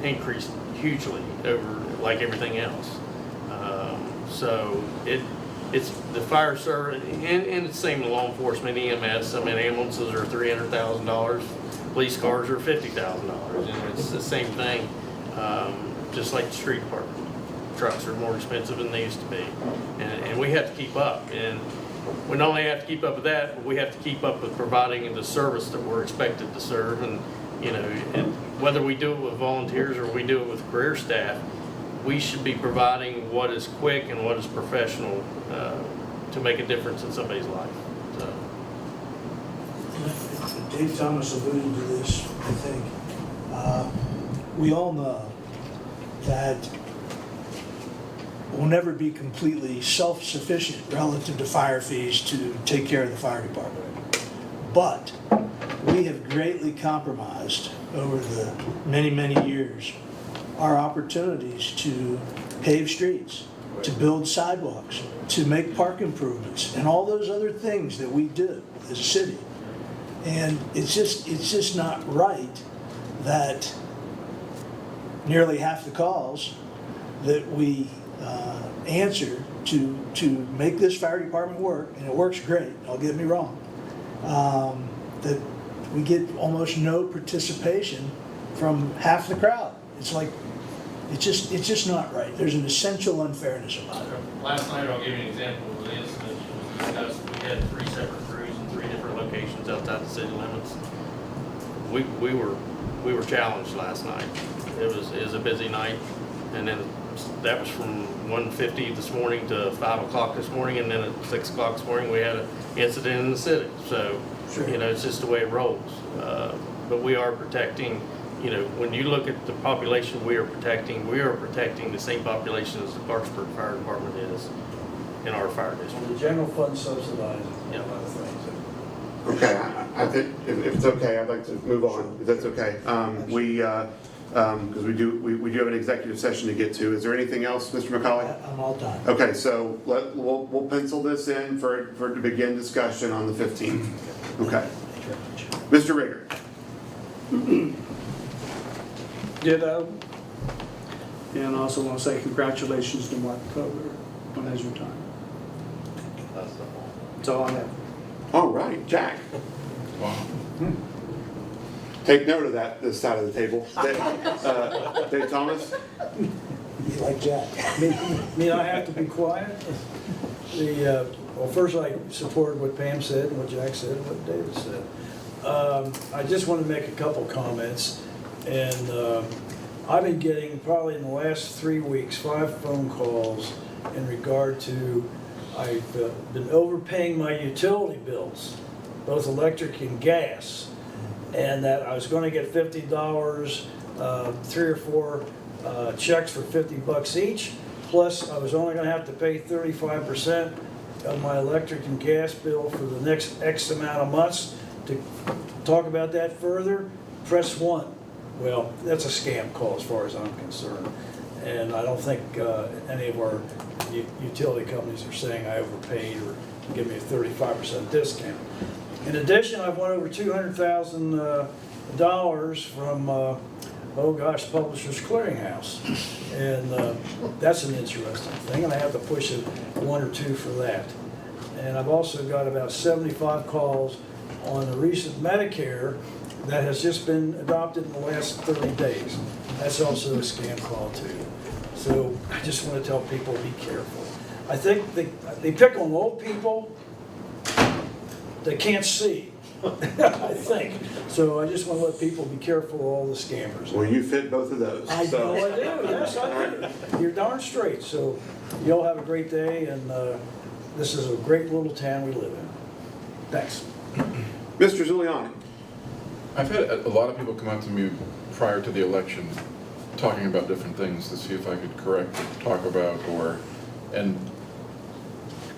increased hugely over like everything else. So it's the fire service, and it's the same with law enforcement, EMS. I mean, ambulances are $300,000, police cars are $50,000, and it's the same thing. Just like the street department. Trucks are more expensive than they used to be. And we have to keep up. And we not only have to keep up with that, but we have to keep up with providing the service that we're expected to serve. And, you know, and whether we do it with volunteers or we do it with career staff, we should be providing what is quick and what is professional to make a difference in somebody's life. So. Dave Thomas alluded to this, I think. We all know that we'll never be completely self-sufficient relative to fire fees to take care of the fire department. But we have greatly compromised over the many, many years our opportunities to pave streets, to build sidewalks, to make park improvements, and all those other things that we do as a city. And it's just not right that nearly half the calls that we answer to make this fire department work, and it works great, don't get me wrong, that we get almost no participation from half the crowd. It's like, it's just not right. There's an essential unfairness about it. Last night, I'll give you an example of this that was discussed. We had 3 separate crews in 3 different locations outside the city limits. We were challenged last night. It was a busy night, and then that was from 1:50 this morning to 5 o'clock this morning, and then at 6 o'clock this morning we had an incident in the city. So, you know, it's just the way it rolls. But we are protecting. You know, when you look at the population we are protecting the same population as the Clarksburg Fire Department is in our fire district. The general fund subsidizes Yeah. other things. Okay, I think if it's okay, I'd like to move on, if that's okay. Because we do have an executive session to get to. Is there anything else, Mr. McCauley? I'm all done. Okay, so we'll pencil this in for to begin discussion on the 15th. Okay. Mr. Rigger. Ditto. And I also want to say congratulations to Mark Koger on his retirement. That's all I have. All right, Jack. Take note of that, this side of the table. Dave Thomas? You like Jack? Me, I have to be quiet. Well, first I supported what Pam said and what Jack said and what David said. I just want to make a couple comments. And I've been getting, probably in the last 3 weeks, 5 phone calls in regard to, I've been overpaying my utility bills, both electric and gas. And that I was gonna get $50, 3 or 4 checks for $50 each. Plus, I was only gonna have to pay 35% of my electric and gas bill for the next X amount of months. To talk about that further, press 1. Well, that's a scam call as far as I'm concerned. And I don't think any of our utility companies are saying I overpaid or give me a 35% discount. In addition, I've won over $200,000 from, Publishers Clearinghouse. And that's an interesting thing, and I have to push it 1 or 2 for that. And I've also got about 75 calls on the recent Medicare that has just been adopted in the last 30 days. That's also a scam call too. So I just want to tell people, be careful. I think they pick on old people that can't see, I think. So I just want to let people be careful of all the scammers. Well, you fit both of those. I know I do, yes, I do. You're darn straight. So you all have a great day, and this is a great little town we live in. Thanks. Mr. Zuliani. I've had a lot of people come up to me prior to the election talking about different things to see if I could correct or talk about, and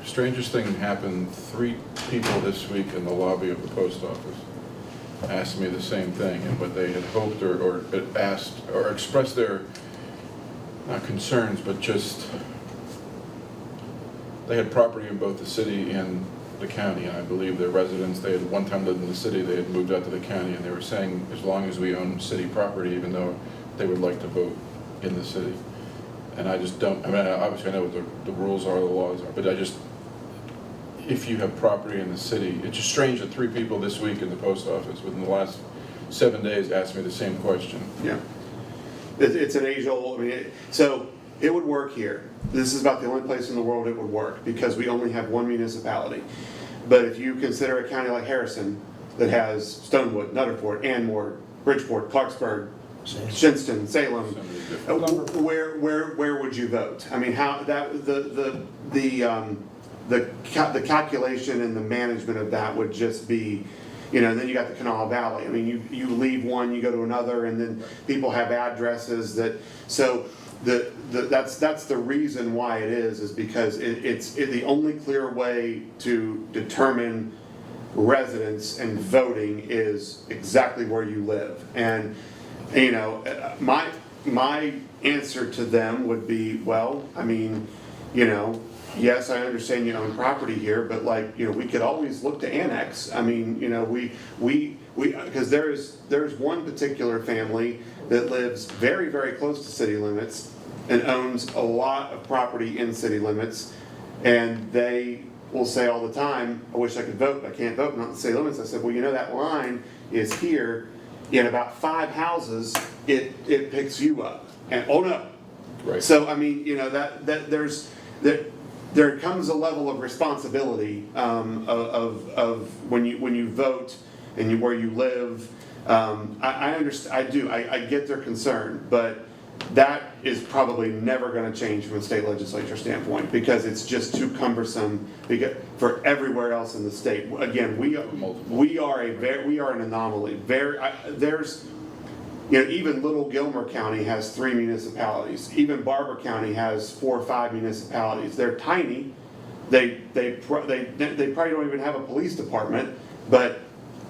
strangest thing happened. 3 people this week in the lobby of the post office asked me the same thing, and what they had hoped or asked or expressed their, not concerns, but just, they had property in both the city and the county, and I believe their residents, they had one time lived in the city, they had moved out to the county, and they were saying as long as we own city property, even though they would like to vote in the city. And I just don't, I mean, obviously I know what the rules are, the laws are, but I just, if you have property in the city, it's just strange that 3 people this week in the post office within the last 7 days asked me the same question. Yeah. It's an age-old, I mean, so it would work here. This is about the only place in the world it would work, because we only have 1 municipality. But if you consider a county like Harrison that has Stonewood, Nutterford, Anmore, Bridgeport, Clarksburg, Shinston, Salem, where would you vote? I mean, how that the calculation and the management of that would just be, you know, and then you got the Kanawha Valley. I mean, you leave one, you go to another, and then people have addresses that, so that's the reason why it is because it's the only clear way to determine residents and voting is exactly where you live. And, you know, my answer to them would be, well, I mean, you know, yes, I understand you own property here, but like, you know, we could always look to annex. I mean, you know, we because there's one particular family that lives very, very close to city limits and owns a lot of property in city limits, and they will say all the time, I wish I could vote, but I can't vote, not in city limits. I said, well, you know, that line is here. In about 5 houses, it picks you up. And oh no. Right. So I mean, you know, there comes a level of responsibility of when you vote and where you live. I understand. I get their concern, but that is probably never going to change from a state legislature standpoint because it's just too cumbersome for everywhere else in the state. Again, we are an anomaly. There's, you know, even Little Gilmer County has 3 municipalities. Even Barber County has 4 or 5 municipalities. They're tiny. They probably don't even have a police department, but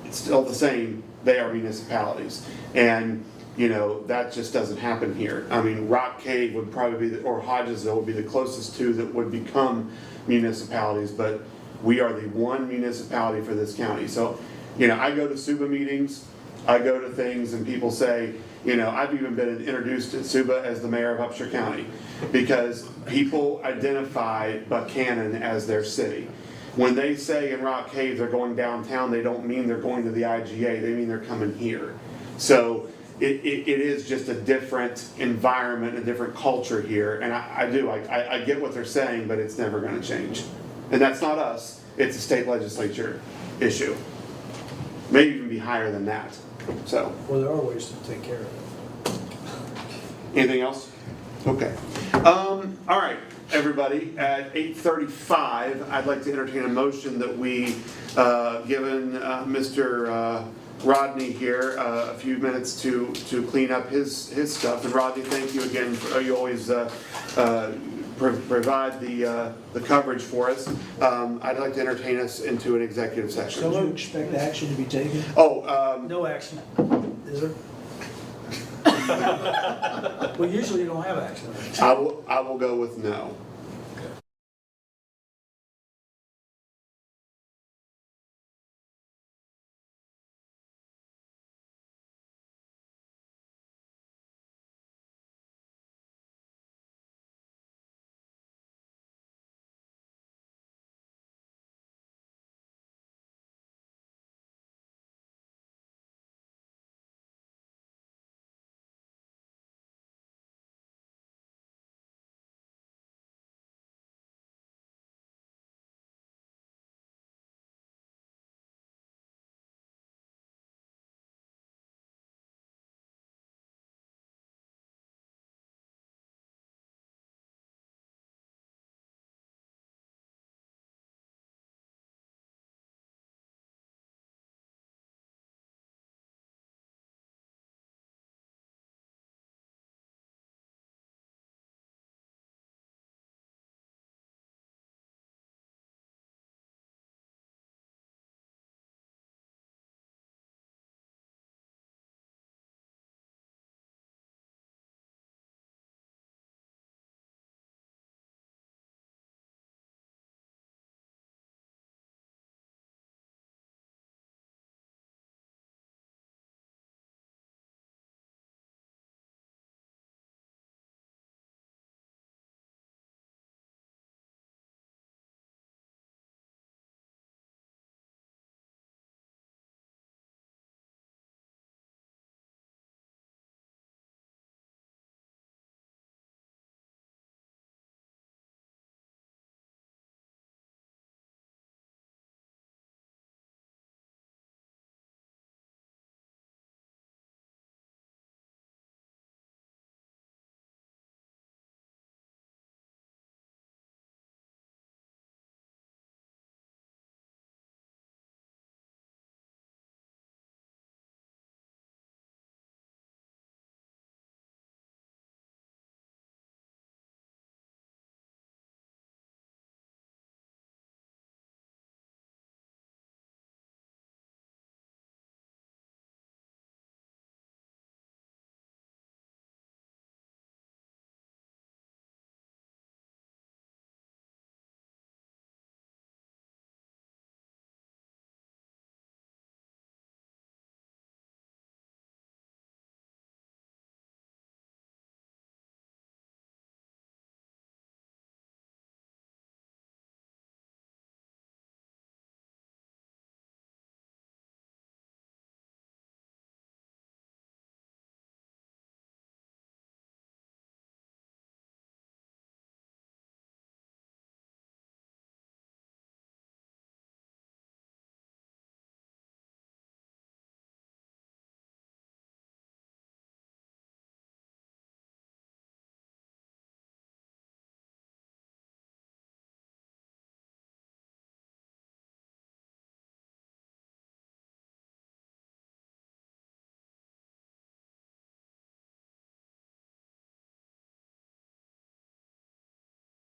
it's still the same. They are municipalities, and you know that just doesn't happen here. I mean, Rock Cave would probably be, or Hodgesville would be the closest 2 that would become municipalities, but we are the 1 municipality for this county. So, you know, I go to SUBA meetings. I go to things and people say, I've even been introduced to Suba as the mayor of Upshur County because people identify Buckhannon as their city. When they say in Rock Cave they're going downtown, they don't mean they're going to the IGA, they mean they're coming here. So it is just a different environment, a different culture here, and I get what they're saying, but it's never going to change. And that's not us, it's a state legislature issue. Maybe even be higher than that, so. Well, there are ways to take care of it. Anything else? Okay. All right, everybody, at 8:35, I'd like to entertain a motion that we, given Mr. Rodney here a few minutes to clean up his stuff. And Rodney, thank you again. You always provide the coverage for us. I'd like to entertain us into an executive session. So do you expect action to be taken? No action, is there? Well, usually you don't have action. I will go with no.